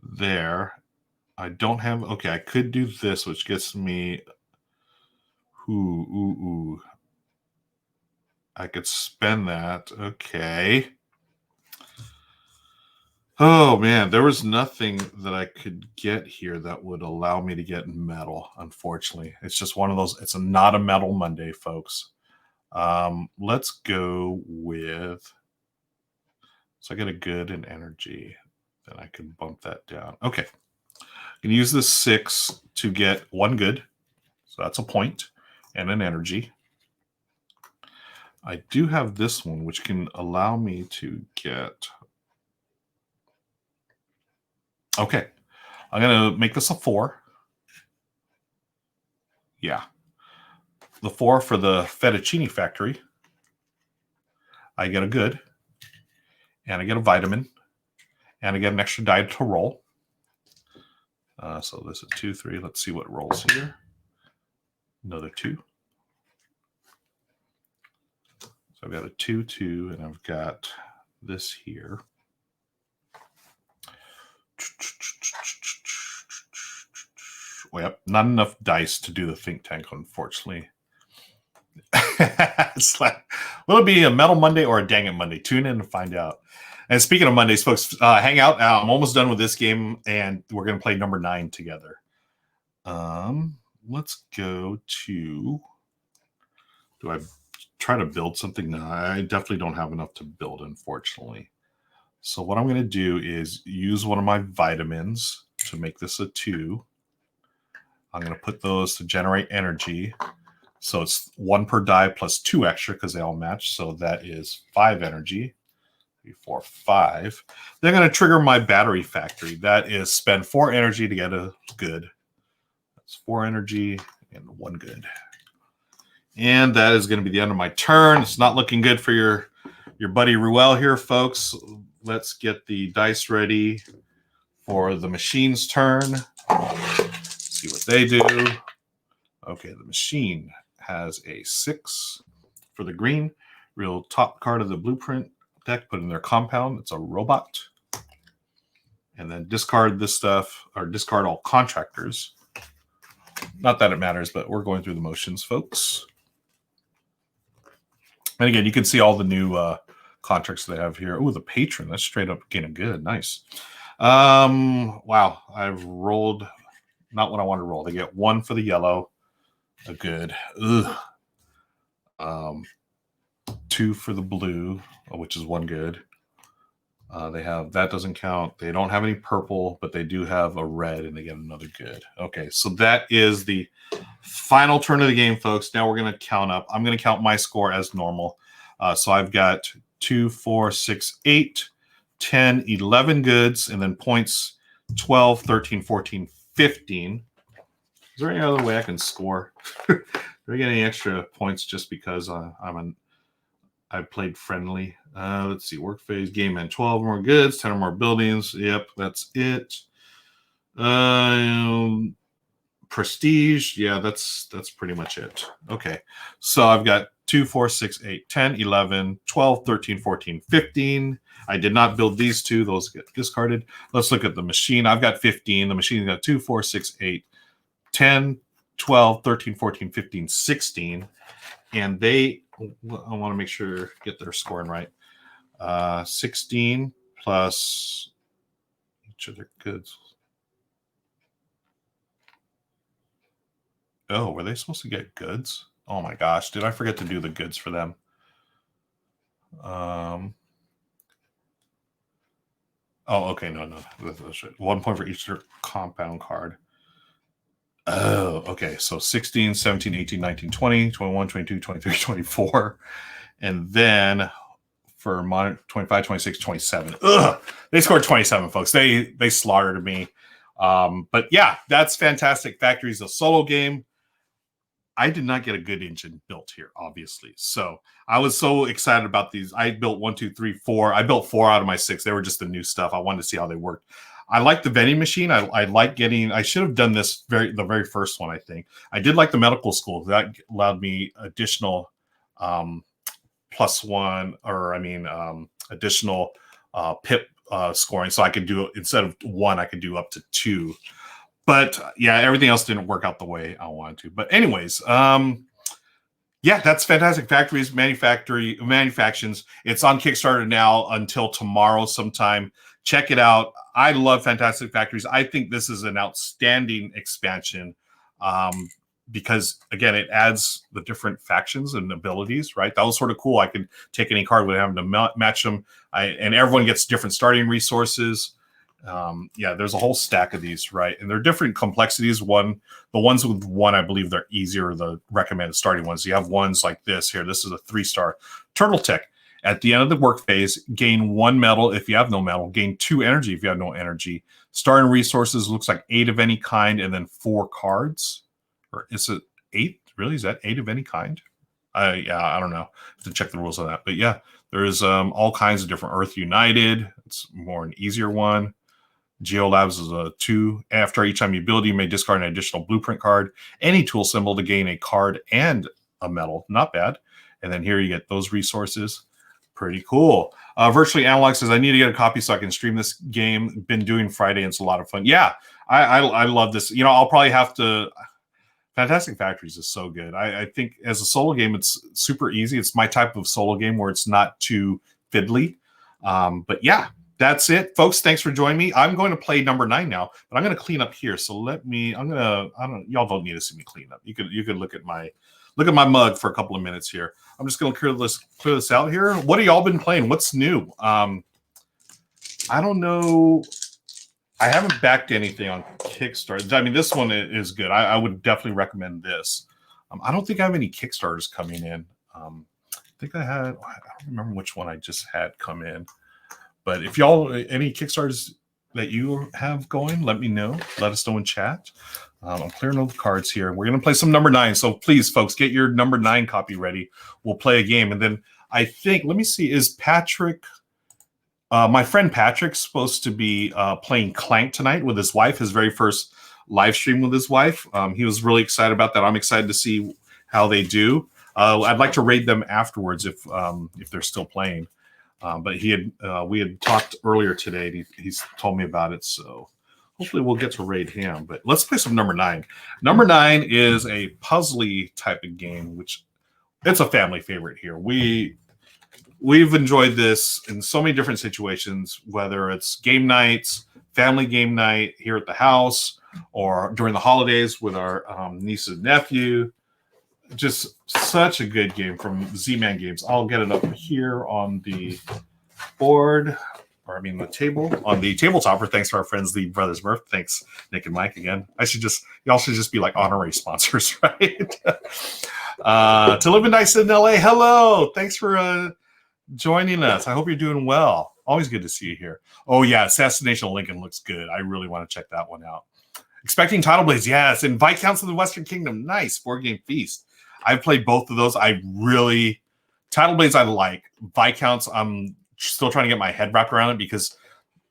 there. I don't have... Okay, I could do this, which gets me... Ooh. I could spend that. Okay. Oh, man. There was nothing that I could get here that would allow me to get metal, unfortunately. It's just one of those... It's not a metal Monday, folks. Let's go with... So I get a good in energy. Then I can bump that down. Okay. I can use this 6 to get 1 good. So that's a point and an energy. I do have this one, which can allow me to get... Okay. I'm going to make this a 4. Yeah. The 4 for the fettuccine factory. I get a good. And I get a vitamin. And I get an extra die to roll. So this is 2, 3. Let's see what rolls here. Another 2. So I've got a 2, 2, and I've got this here. Yep, not enough dice to do the think tank, unfortunately. It's like, will it be a Metal Monday or a Dang It Monday? Tune in to find out. And speaking of Mondays, folks, hang out. I'm almost done with this game, and we're going to play number 9 together. Let's go to... Do I try to build something? No, I definitely don't have enough to build, unfortunately. So what I'm going to do is use one of my vitamins to make this a 2. I'm going to put those to generate energy. So it's 1 per die plus 2 extra because they all match. So that is 5 energy. 3, 4, 5. They're going to trigger my battery factory. That is spend 4 energy to get a good. That's 4 energy and 1 good. And that is going to be the end of my turn. It's not looking good for your buddy Ruel here, folks. Let's get the dice ready for the machine's turn. See what they do. Okay, the machine has a 6 for the green. Real top card of the blueprint deck, put in their compound. It's a robot. And then discard this stuff, or discard all contractors. Not that it matters, but we're going through the motions, folks. And again, you can see all the new contracts they have here. Oh, the patron. That's straight up getting good. Nice. Wow. I've rolled not what I want to roll. They get 1 for the yellow. A good. Ugh. 2 for the blue, which is 1 good. They have... That doesn't count. They don't have any purple, but they do have a red, and they get another good. Okay, so that is the final turn of the game, folks. Now we're going to count up. I'm going to count my score as normal. So I've got 2, 4, 6, 8, 10, 11 goods, and then points 12, 13, 14, 15. Is there any other way I can score? Do I get any extra points just because I played friendly? Let's see. Work phase, game end. 12 more goods, 10 or more buildings. Yep, that's it. Prestige. Yeah, that's pretty much it. Okay. So I've got 2, 4, 6, 8, 10, 11, 12, 13, 14, 15. I did not build these 2. Those get discarded. Let's look at the machine. I've got 15. The machine's got 2, 4, 6, 8, 10, 12, 13, 14, 15, 16. And they... I want to make sure get their scoring right. 16 plus each of their goods. Oh, were they supposed to get goods? Oh my gosh, did I forget to do the goods for them? Oh, okay, no. That's right. 1 point for each compound card. Oh, okay. So 16, 17, 18, 19, 20, 21, 22, 23, 24. And then for 25, 26, 27. Ugh, they scored 27, folks. They slaughtered me. But yeah, that's fantastic. Factory's a solo game. I did not get a good engine built here, obviously. So I was so excited about these. I built 1, 2, 3, 4. I built 4 out of my 6. They were just the new stuff. I wanted to see how they worked. I like the vending machine. I like getting. I should have done this the very first one. I think I did like the medical school. That allowed me additional +1, or additional PIP scoring, so I could do, instead of 1, I could do up to 2. But yeah, everything else didn't work out the way I wanted to. But anyways, yeah, that's Fantastic Factories Manufactions. It's on Kickstarter now until tomorrow sometime. Check it out. I love Fantastic Factories. I think this is an outstanding expansion because, again, it adds the different factions and abilities, right? That was sort of cool. I could take any card without having to match them. And everyone gets different starting resources. Yeah, there's a whole stack of these, right? And they're different complexities. The ones with 1, I believe they're easier, the recommended starting ones. You have ones like this here. This is a 3-star Turtle Tech. At the end of the work phase, gain 1 medal if you have no medal, gain 2 energy if you have no energy. Starting resources looks like 8 of any kind, and then 4 cards. Or is it 8? Really? Is that 8 of any kind? Yeah, I don't know. I have to check the rules on that. But yeah, there's all kinds of different. Earth United, it's more an easier one. Geolabs is a 2. After each time you build, you may discard an additional blueprint card, any tool symbol to gain a card and a medal. Not bad. And then here you get those resources. Pretty cool. Virtually Analog says, I need to get a copy so I can stream this game. Been doing Friday, and it's a lot of fun. Yeah, I love this. You know, I'll probably have to... Fantastic Factories is so good. I think as a solo game, it's super easy. It's my type of solo game where it's not too fiddly. But yeah, that's it, folks. Thanks for joining me. I'm going to play number 9 now, but I'm going to clean up here. So y'all don't need to see me clean up. You could look at my mug for a couple of minutes here. I'm just going to clear this out here. What have y'all been playing? What's new? I don't know. I haven't backed anything on Kickstarter. I mean, this one is good. I would definitely recommend this. I don't think I have any Kickstarters coming in. I think I don't remember which one I just had come in. But if y'all, any Kickstarters that you have going, let me know. Let us know in chat. I'm clearing all the cards here. We're going to play some number 9. So please, folks, get your number 9 copy ready. We'll play a game. And then I think, let me see, is Patrick... my friend Patrick's supposed to be playing Clank tonight with his wife, his very first live stream with his wife. He was really excited about that. I'm excited to see how they do. I'd like to raid them afterwards if they're still playing. But we had talked earlier today, and he's told me about it. So hopefully we'll get to raid him. But let's play some number 9. Number 9 is a puzzly type of game, which it's a family favorite here. We've enjoyed this in so many different situations, whether it's game nights, family game night here at the house, or during the holidays with our niece and nephew. Just such a good game from Z-Man Games. I'll get it up here on the board, or I mean the table, on the tabletop. For thanks to our friends, the Brothers Murph. Thanks, Nick and Mike again. Y'all should just be like honorary sponsors, right? To Live and Dice in LA. Hello. Thanks for joining us. I hope you're doing well. Always good to see you here. Oh yeah, Assassination of Lincoln looks good. I really want to check that one out. Expecting Tidal Blades, yes, and Viscounts of the Western Kingdom, nice. Board Game Feast. I've played both of those. Tidal Blades I like. Viscounts, I'm still trying to get my head wrapped around it because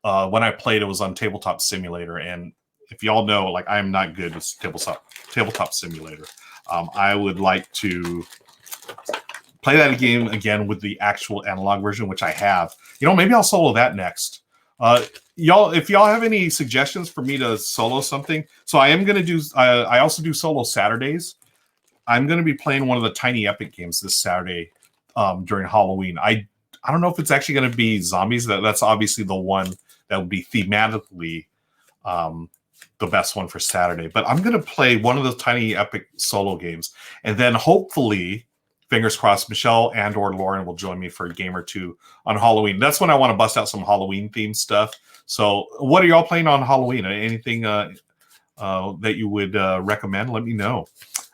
when I played, it was on Tabletop Simulator, and if y'all know, like, I'm not good with Tabletop Simulator. I would like to play that game again with the actual analog version, which I have. You know, maybe I'll solo that next. Y'all, if y'all have any suggestions for me to solo something, so I am going to do. I also do solo Saturdays. I'm going to be playing one of the Tiny Epic games this Saturday during Halloween. I don't know if it's actually going to be zombies. That's obviously the one that would be thematically the best one for Saturday. But I'm going to play one of the Tiny Epic solo games, and then hopefully, fingers crossed, Michelle and or Lauren will join me for a game or two on Halloween. That's when I want to bust out some Halloween themed stuff. So what are y'all playing on Halloween? Anything that you would recommend? Let me know.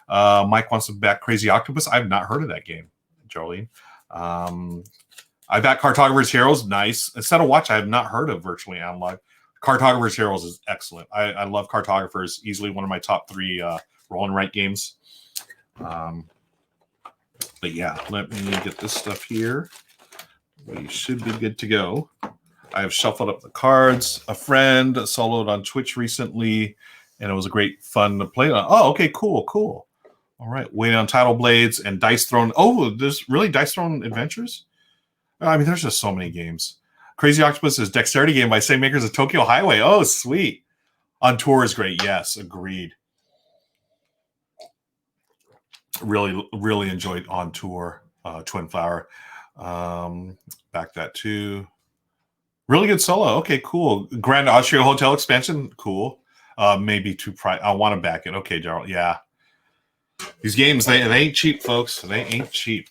Mike wants to back Crazy Octopus. I've not heard of that game, Jolene. I back Cartographer's Heroes. Nice. Instead of Watch, I have not heard of Virtually Analog. Cartographer's Heroes is excellent. I love Cartographers. Easily one of my top 3 roll and write games. But yeah, let me get this stuff here. We should be good to go. I've shuffled up the cards. A friend soloed on Twitch recently, and it was a great fun to play on. Oh, okay, cool. All right, waiting on Title Blades and Dice Throne. Oh, there's really Dice Throne Adventures? I mean, there's just so many games. Crazy Octopus is Dexterity game by same makers of Tokyo Highway. Oh, sweet. On Tour is great. Yes, agreed. Really enjoyed On Tour, Twin Flower. Back that too. Really good solo. Okay, cool. Grand Austria Hotel expansion. Cool. Maybe too price. I want to back it. Okay, Gerald. Yeah. These games, they ain't cheap, folks. They ain't cheap.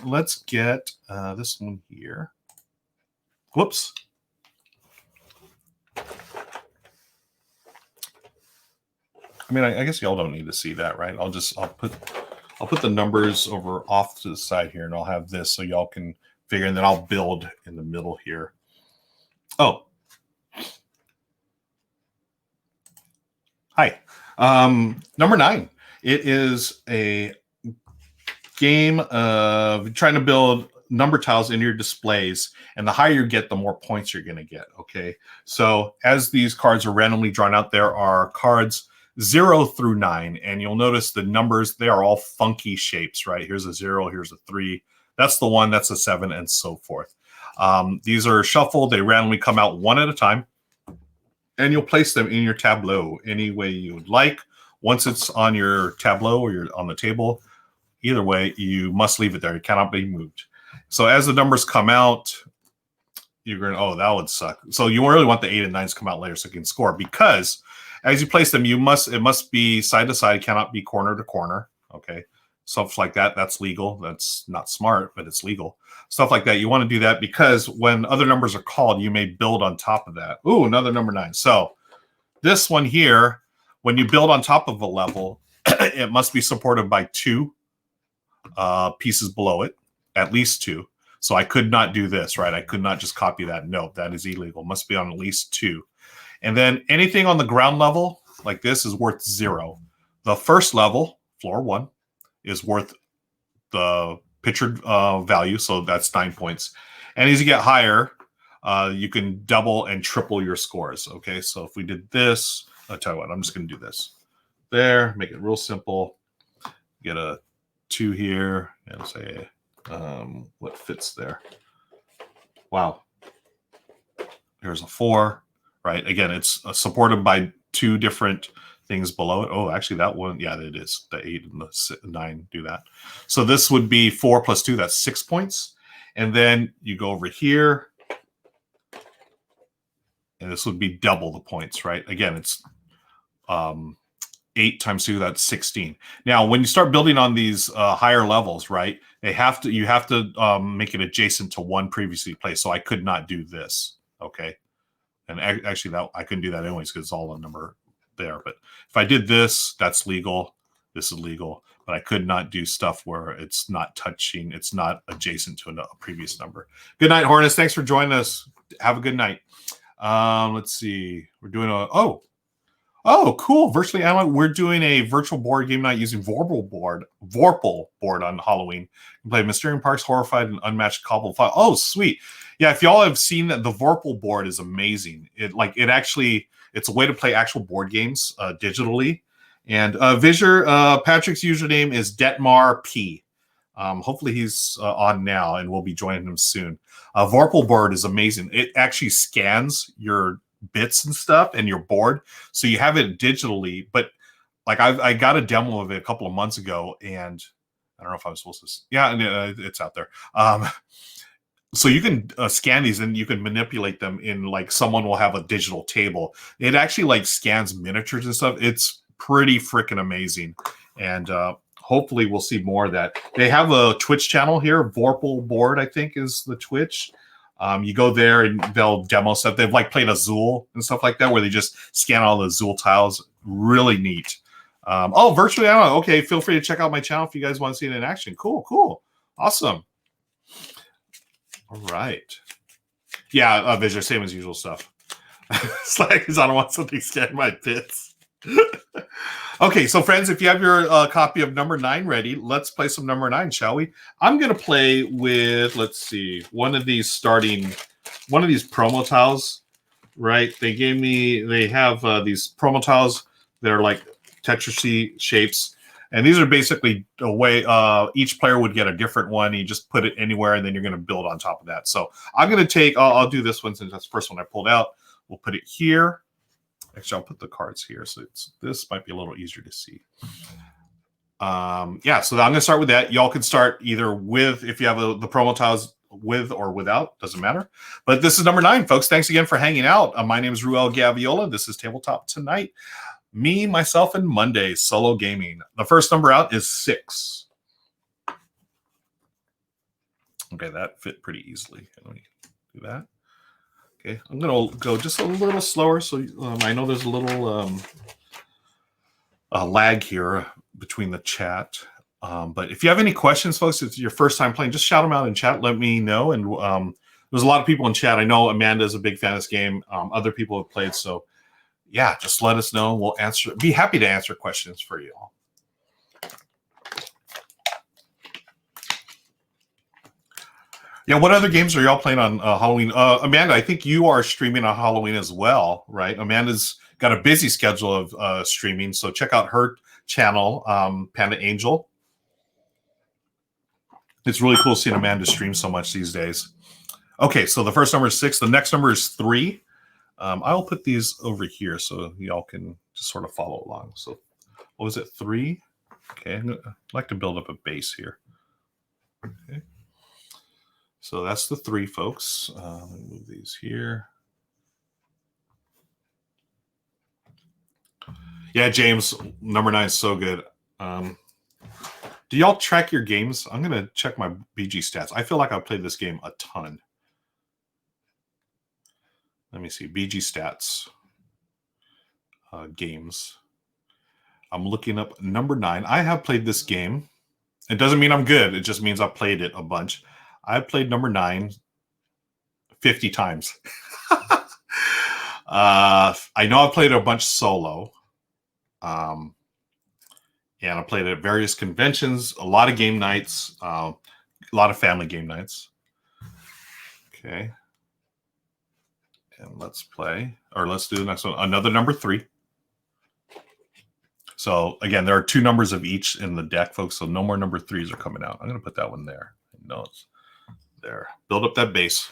Let's get this one here. Whoops. I mean, I guess y'all don't need to see that, right? I'll put the numbers over off to the side here, and I'll have this so y'all can figure, and then I'll build in the middle here. Oh. Hi. Number 9. It is a game of trying to build number tiles in your displays, and the higher you get, the more points you're going to get, okay? So as these cards are randomly drawn out, there are cards 0 through 9, and you'll notice the numbers, they are all funky shapes, right? Here's a 0, here's a 3, that's the 1, that's a 7, and so forth. These are shuffled, they randomly come out one at a time, and you'll place them in your tableau any way you would like. Once it's on your tableau or you're on the table, either way, you must leave it there. It cannot be moved. So as the numbers come out, you're going, oh, that would suck. So you really want the 8 and 9s to come out later so you can score, because as you place them, it must be side to side, cannot be corner to corner. Okay. Stuff like that, that's legal. That's not smart, but it's legal. Stuff like that, you want to do that because when other numbers are called, you may build on top of that. Ooh, another number 9. So this one here, when you build on top of a level, it must be supported by 2 pieces below it, at least 2. So I could not do this, right? I could not just copy that. No, that is illegal. It must be on at least 2. And then anything on the ground level like this is worth 0. The first level, floor 1, is worth the pictured value, so that's 9 points. And as you get higher, you can double and triple your scores. Okay, so if we did this, I'll tell you what, I'm just going to do this. There, make it real simple. Get a 2 here and say what fits there. Wow. Here's a 4, right? Again, it's supported by 2 different things below it. Oh, actually that one, yeah, it is. The 8 and the 9 do that. So this would be 4 plus 2, that's 6 points. And then you go over here, and this would be double the points, right? Again, it's 8 times 2, that's 16. Now, when you start building on these higher levels, right, you have to make it adjacent to one previously placed. So I could not do this, okay? And actually, that I couldn't do that anyways because it's all a number there. But if I did this, that's legal. This is legal. But I could not do stuff where it's not touching, it's not adjacent to a previous number. Good night, Hornets. Thanks for joining us. Have a good night. Let's see. We're doing oh, cool. Virtually Analog. We're doing a virtual board game night using Vorpal board on Halloween. You can play Mysterium Parks, Horrified, and Unmatched Cobble File. Oh, sweet. Yeah, if y'all have seen that, the Vorpal board is amazing. It's a way to play actual board games digitally. And Visor, Patrick's username is Detmar P. Hopefully he's on now, and we'll be joining him soon. Vorpal board is amazing. It actually scans your bits and stuff and your board, so you have it digitally. But like I got a demo of it a couple of months ago, and I don't know if I was supposed to. Yeah, it's out there. So you can scan these and you can manipulate them in, like, someone will have a digital table. It actually like scans miniatures and stuff. It's pretty freaking amazing. And hopefully we'll see more of that. They have a Twitch channel here. Vorpal board, I think, is the Twitch. You go there and they'll demo stuff. They've like played Azul and stuff like that, where they just scan all the Azul tiles. Really neat. Oh, virtually, I don't know. Okay, feel free to check out my channel if you guys want to see it in action. Cool. Awesome. All right. Yeah, Visor, same as usual stuff. It's like, because I don't want something scanning my bits. Okay, so friends, if you have your copy of number 9 ready, let's play some number 9, shall we? I'm going to play with, let's see, one of these starting one of these promo tiles, right? They have these promo tiles that are like Tetris shapes. And these are basically a way each player would get a different one. You just put it anywhere, and then you're going to build on top of that. So I'm going to take, I'll do this one since that's the first one I pulled out. We'll put it here. Actually, I'll put the cards here. So this might be a little easier to see. Yeah, so I'm going to start with that. Y'all can start either with, if you have the promo tiles, with or without, doesn't matter. But this is number 9, folks. Thanks again for hanging out. My name is Ruel Gaviola. This is Tabletop Tonight. Me, myself, and Monday solo gaming. The first number out is 6. Okay, that fit pretty easily. Let me do that. Okay, I'm going to go just a little slower. So I know there's a little lag here between the chat. But if you have any questions, folks, it's your first time playing, just shout them out in chat. Let me know. And there's a lot of people in chat. I know Amanda is a big fan of this game. Other people have played. So, yeah, just let us know. We'll answer. Be happy to answer questions for you all. Yeah, what other games are y'all playing on Halloween? Amanda, I think you are streaming on Halloween as well, right? Amanda's got a busy schedule of streaming, so check out her channel, Panda Angel. It's really cool seeing Amanda stream so much these days. Okay, so the first number is 6. The next number is 3. I'll put these over here so y'all can just sort of follow along. So what was it, 3? Okay, I'd like to build up a base here. Okay. So that's the 3, folks. Let me move these here. Yeah, James, number 9 is so good. Do y'all track your games? I'm going to check my BG stats. I feel like I've played this game a ton. Let me see. BG stats. Games. I'm looking up number 9. I have played this game. It doesn't mean I'm good. It just means I've played it a bunch. I've played number 9 50 times. I know I've played it a bunch solo. And I played at various conventions, a lot of game nights, a lot of family game nights. Okay. And let's play, or let's do the next one. Another number 3. So again, there are 2 numbers of each in the deck, folks. So no more number 3s are coming out. I'm going to put that one there. No, it's there. Build up that base.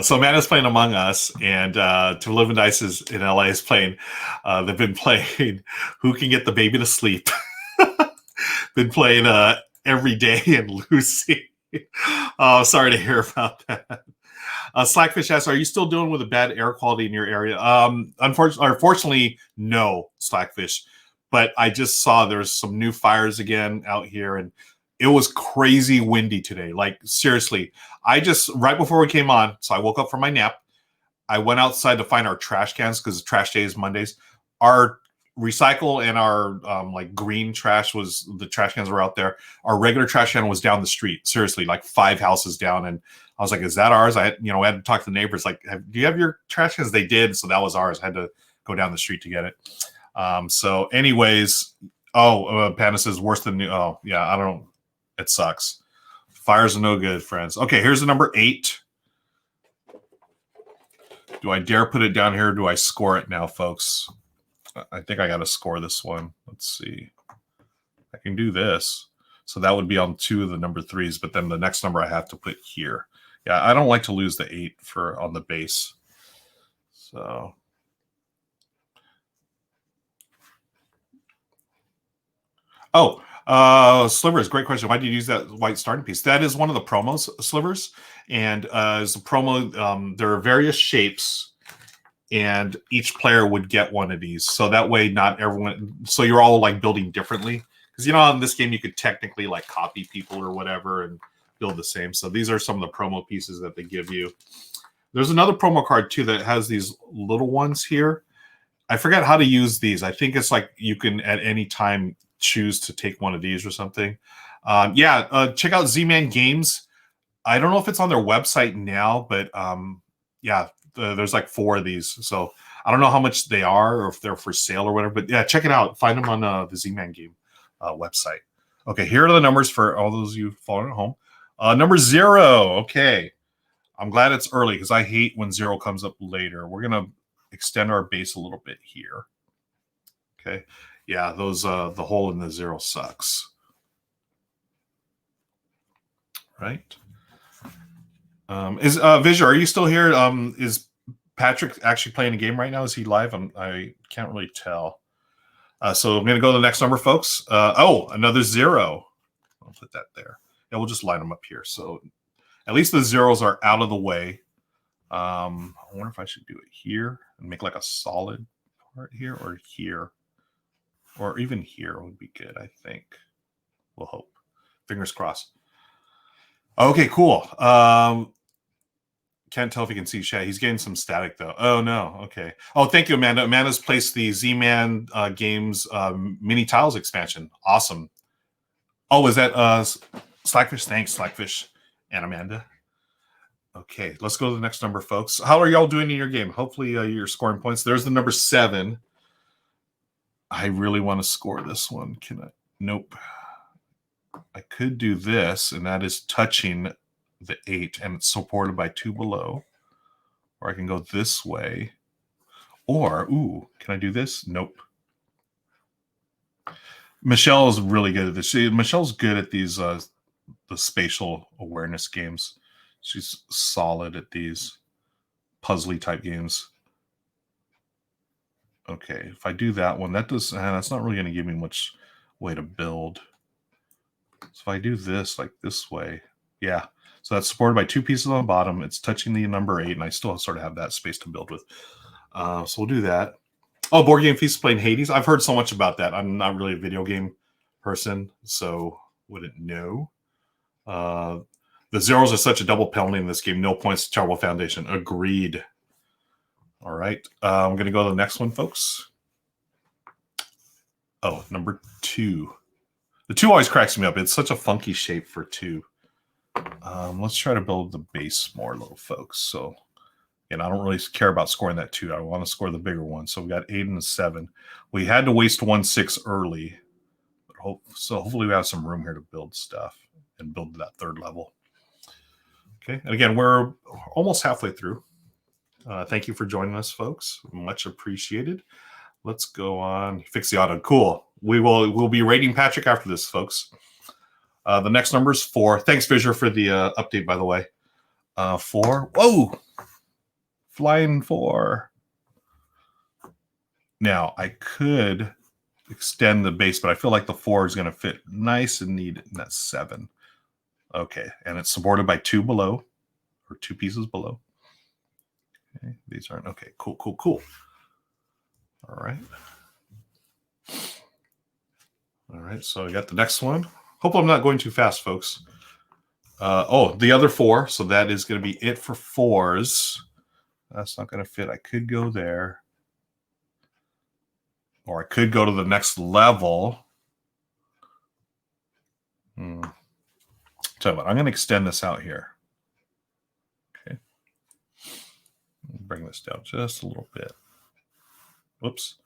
So Amanda's playing Among Us, and To Live and Dice is in LA is playing. They've been playing Who Can Get the Baby to Sleep. Been playing Every Day and Lucy. Oh, sorry to hear about that. Slackfish asks, "Are you still dealing with a bad air quality in your area?" Unfortunately, no, Slackfish. But I just saw there's some new fires again out here, and it was crazy windy today. Like, seriously, right before we came on, so I woke up from my nap. I went outside to find our trash cans because trash day is Mondays. Our recycle and our like green trash the trash cans were out there. Our regular trash can was down the street. Seriously, like 5 houses down. And I was like, is that ours? I had to talk to the neighbors. Like, do you have your trash cans? They did. So that was ours. I had to go down the street to get it. So anyways, Panda says worse than new. Oh yeah, I don't. It sucks. Fires are no good, friends. Okay, here's the number 8. Do I dare put it down here? Or do I score it now, folks? I think I got to score this one. Let's see. I can do this. So that would be on 2 of the number 3s, but then the next number I have to put here. Yeah, I don't like to lose the 8 on the base. So. Slivers, great question. Why did you use that white starting piece? That is one of the promos, Slivers. And as a promo, there are various shapes, and each player would get one of these. So that way, not everyone. So you're all like building differently. Because, in this game, you could technically like copy people or whatever and build the same. So these are some of the promo pieces that they give you. There's another promo card, too, that has these little ones here. I forget how to use these. I think it's like you can at any time choose to take one of these or something. Check out Z-Man Games. I don't know if it's on their website now, but there's like 4 of these. So I don't know how much they are or if they're for sale or whatever. But yeah, check it out. Find them on the Z-Man Game website. Okay, here are the numbers for all those of you following at home. Number 0. Okay. I'm glad it's early because I hate when 0 comes up later. We're going to extend our base a little bit here. Okay. Yeah, those the hole in the 0 sucks. Right. Is Visual, are you still here? Is Patrick actually playing a game right now? Is he live? I can't really tell. So I'm going to go to the next number, folks. Oh, another 0. I'll put that there. Yeah, we'll just line them up here. So at least the zeros are out of the way. I wonder if I should do it here and make like a solid part here, or here, or even here would be good, I think. We'll hope. Fingers crossed. Okay, cool. Can't tell if you can see chat. He's getting some static though. Oh no. Okay. Oh, thank you, Amanda. Amanda's placed the Z-Man Games mini tiles expansion. Awesome. Oh, is that Slackfish? Thanks, Slackfish and Amanda. Okay, let's go to the next number, folks. How are y'all doing in your game? Hopefully you're scoring points. There's the number 7. I really want to score this one. Can I? Nope. I could do this, and that is touching the 8, and it's supported by 2 below. Or I can go this way. Or, ooh, can I do this? Nope. Michelle is really good at this. Michelle's good at these the spatial awareness games. She's solid at these puzzly type games. Okay, if I do that one, that does that's not really going to give me much way to build. So if I do this like this way, yeah. So that's supported by 2 pieces on the bottom. It's touching the number 8, and I still sort of have that space to build with. So we'll do that. Oh, Board Game Feast is playing Hades. I've heard so much about that. I'm not really a video game person, so wouldn't know. The zeros are such a double penalty in this game. No points to Terrible Foundation. Agreed. All right. I'm going to go to the next one, folks. Oh, number 2. The 2 always cracks me up. It's such a funky shape for 2. Let's try to build the base more, little folks. So, and I don't really care about scoring that 2. I want to score the bigger one. So we got 8 and a 7. We had to waste 1 6 early. So hopefully we have some room here to build stuff and build that 3rd level. Okay. And again, we're almost halfway through. Thank you for joining us, folks. Much appreciated. Let's go on. Fix the auto. Cool. We'll be rating Patrick after this, folks. The next number is 4. Thanks, Fisher, for the update, by the way. 4. Whoa! Flying 4. Now, I could extend the base, but I feel like the 4 is going to fit nice and neat in that 7. Okay, and it's supported by 2 below, or 2 pieces below. Okay, these aren't okay. Cool. All right. So I got the next one. Hope I'm not going too fast, folks. Oh, the other 4. So that is going to be it for 4s. That's not going to fit. I could go there, or I could go to the next level. Tell you what, I'm going to extend this out here. Okay. Bring this down just a little bit. Whoops.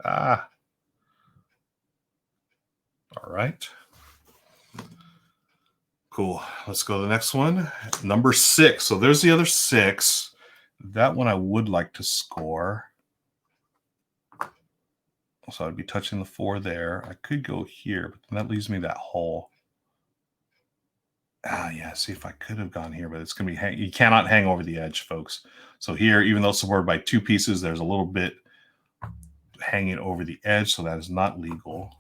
All right. Cool. Let's go to the next one. Number 6. So there's the other 6. That one I would like to score. So I'd be touching the 4 there. I could go here, but that leaves me that hole. Yeah, see if I could have gone here, but it's going to be you cannot hang over the edge, folks. So here, even though it's supported by 2 pieces, there's a little bit hanging over the edge, so that is not legal.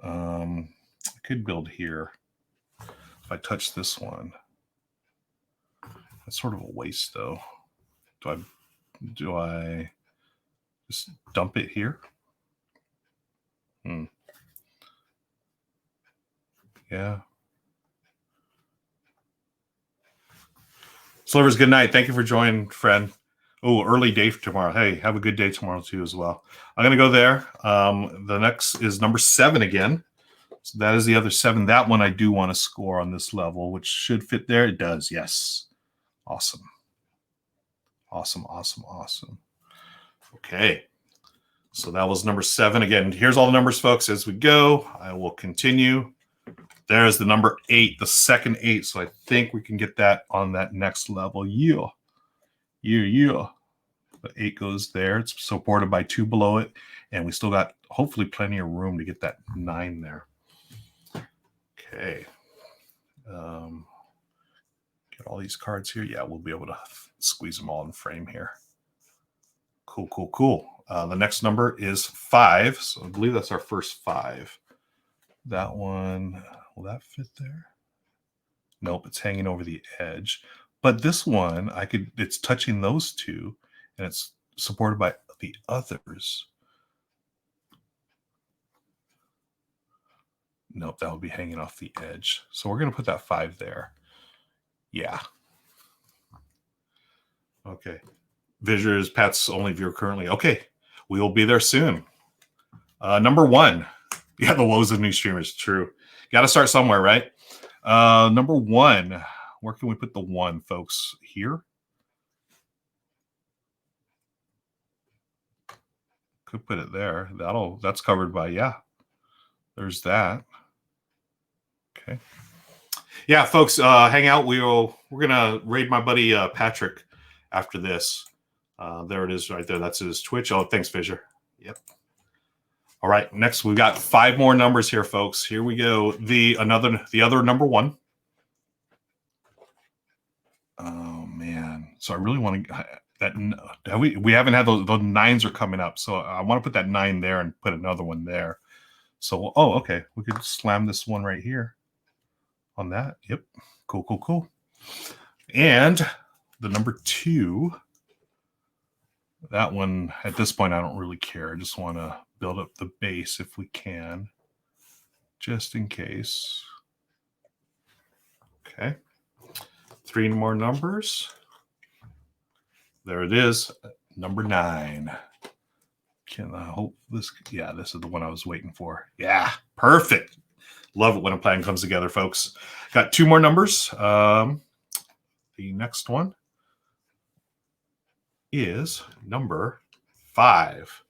I could build here. If I touch this one, that's sort of a waste, though. Do I just dump it here? Yeah. Slivers, good night. Thank you for joining, friend. Oh, early day for tomorrow. Hey, have a good day tomorrow, too, as well. I'm going to go there. The next is number 7 again. So that is the other 7. That one I do want to score on this level, which should fit there. It does, yes. Awesome. Okay. So that was number 7. Again, here's all the numbers, folks, as we go. I will continue. There's the number 8, the second 8. So I think we can get that on that next level. Yeah. The 8 goes there. It's supported by 2 below it. And we still got, hopefully, plenty of room to get that 9 there. Okay. Get all these cards here. Yeah, we'll be able to squeeze them all in frame here. Cool. The next number is 5. So I believe that's our first 5. That one, will that fit there? Nope, it's hanging over the edge. But this one, it's touching those 2, and it's supported by the others. Nope, that would be hanging off the edge. So we're going to put that 5 there. Yeah. Okay. Visitors, Pat's only viewer currently. Okay. We will be there soon. Number 1. Yeah, the woes of new streamers. True. Got to start somewhere, right? Number 1. Where can we put the 1, folks? Here? Could put it there. That's covered by, yeah. There's that. Okay. Yeah, folks, hang out. We're gonna raid my buddy Patrick after this. There it is, right there. That's his Twitch. Oh, thanks, Fisher. Yep. All right. Next, we've got 5 more numbers here, folks. Here we go. The other number 1. Oh man. So I really want to that. We haven't had those 9s are coming up. So I want to put that 9 there and put another one there. So okay. We could slam this one right here. On that. Yep. Cool. And the number 2, that one, at this point, I don't really care. I just want to build up the base if we can, just in case. Okay. 3 more numbers. There it is. Number 9. Can I hope this? Yeah, this is the one I was waiting for. Yeah. Perfect. Love it when a plan comes together, folks. Got 2 more numbers. The next one is number 5.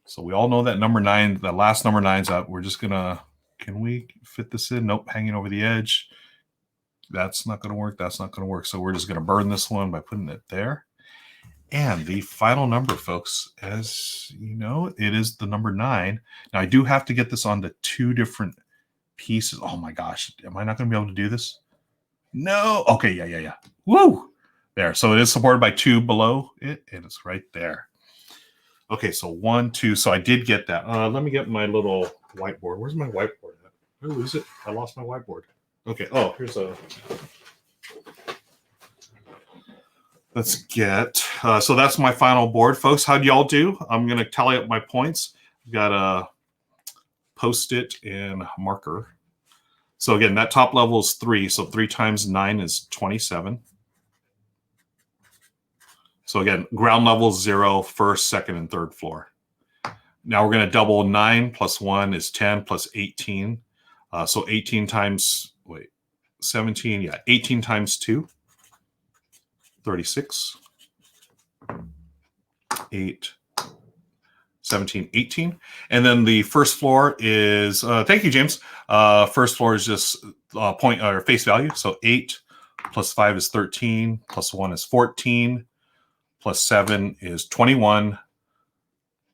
So we all know that number 9, the last number 9's up. We're just going to, can we fit this in? Nope, hanging over the edge. That's not going to work. That's not going to work. So we're just going to burn this one by putting it there. And the final number, folks, as you know, it is the number 9. Now, I do have to get this onto 2 different pieces. Oh my gosh, am I not going to be able to do this? No. Okay, yeah. Woo! There. So it is supported by 2 below it, and it's right there. Okay, so 1, 2. So I did get that. Let me get my little whiteboard. Where's my whiteboard at? Did I lose it? I lost my whiteboard. Okay. Oh, here's a. Let's get. So that's my final board, folks. How'd y'all do? I'm going to tally up my points. I've got a Post-it and marker. So again, that top level is 3. So 3 times 9 is 27. So again, ground level is 0, first, second, and third floor. Now we're going to double 9 plus 1 is 10 plus 18. So 18 times, 17. Yeah, 18 times 2. 36. 8. 17, 18. And then the first floor is, thank you, James. First floor is just point or face value. So 8 plus 5 is 13, plus 1 is 14, plus 7 is 21,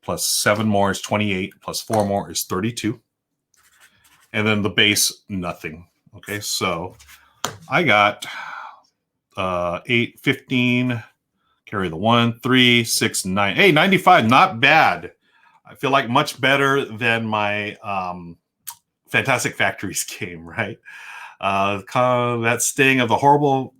plus 7 more is 28, plus 4 more is 32. And then the base, nothing. Okay, so I got 8, 15, carry the 1, 3, 6, 9. Hey, 95, not bad. I feel like much better than my Fantastic Factories game, right? That sting of the horrible...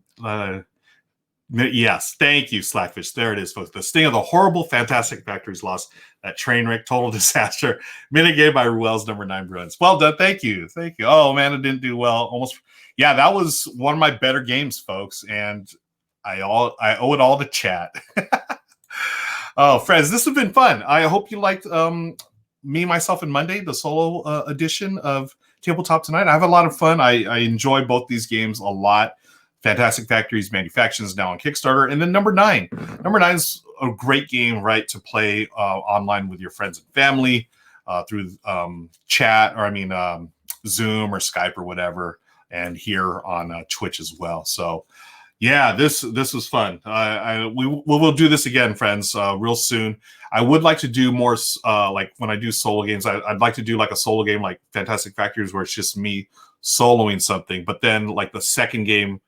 yes, thank you, Slackfish. There it is, folks. The sting of the horrible Fantastic Factories loss. That train wreck, total disaster. Mitigated by Ruel's number 9 brilliance. Well done. Thank you. Oh, man, it didn't do well. Almost. Yeah, that was one of my better games, folks. And I owe it all to chat. Oh, friends, this has been fun. I hope you liked Me, Myself, and Monday, the solo edition of Tabletop Tonight. I have a lot of fun. I enjoy both these games a lot. Fantastic Factories, Manufactions now on Kickstarter. And then number 9. Number 9 is a great game, right, to play online with your friends and family through chat, or Zoom or Skype or whatever, and here on Twitch as well. So yeah, this was fun. We will do this again, friends, real soon. I would like to do more, like when I do solo games, I'd like to do like a solo game like Fantastic Factories where it's just me soloing something. But then like the second game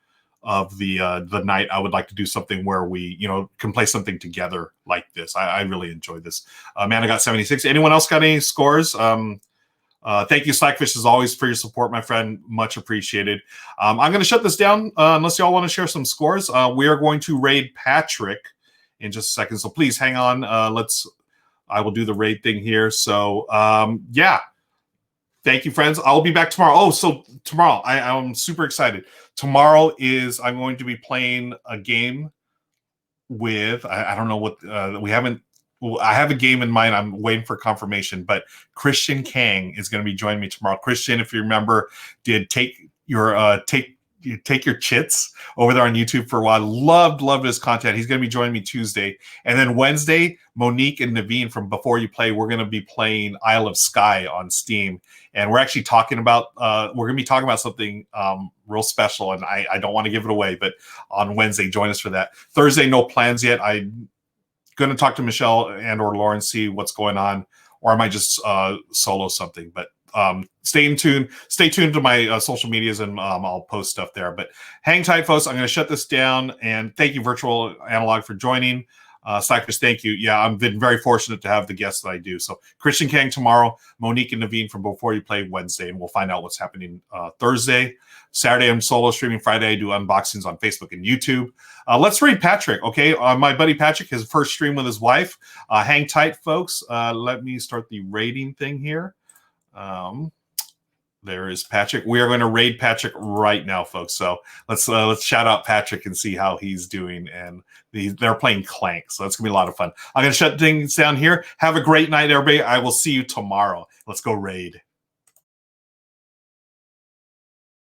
of the night, I would like to do something where we, can play something together like this. I really enjoyed this. Man, I got 76. Anyone else got any scores? Thank you, Slackfish, as always, for your support, my friend. Much appreciated. I'm going to shut this down unless y'all want to share some scores. We are going to raid Patrick in just a second, so please hang on. I will do the raid thing here. So, yeah. Thank you, friends. I'll be back tomorrow. Oh, so tomorrow, I'm super excited. Tomorrow I'm going to be playing a game with, I don't know what, we haven't, I have a game in mind. I'm waiting for confirmation, but Christian Kang is going to be joining me tomorrow. Christian, if you remember, did take your chits over there on YouTube for a while. Loved his content. He's going to be joining me Tuesday, and then Wednesday, Monique and Naveen from Before You Play. We're going to be playing Isle of Skye on Steam, and we're actually talking about something real special, and I don't want to give it away, but on Wednesday, join us for that. Thursday, no plans yet. I'm going to talk to Michelle and or Lauren, see what's going on, or I might just solo something. But stay tuned to my social medias, and I'll post stuff there. But hang tight, folks. I'm going to shut this down, and thank you, Virtual Analog, for joining. Slackfish, thank you. Yeah, I've been very fortunate to have the guests that I do. So Christian Kang tomorrow, Monique and Naveen from Before You Play Wednesday, and we'll find out what's happening Thursday. Saturday, I'm solo streaming. Friday, I do unboxings on Facebook and YouTube. Let's raid Patrick, okay? My buddy Patrick, his first stream with his wife. Hang tight, folks. Let me start the raiding thing here. There is Patrick. We are going to raid Patrick right now, folks. So let's shout out Patrick and see how he's doing. And they're playing Clank, so that's gonna be a lot of fun. I'm gonna shut things down here. Have a great night, everybody. I will see you tomorrow. Let's go raid.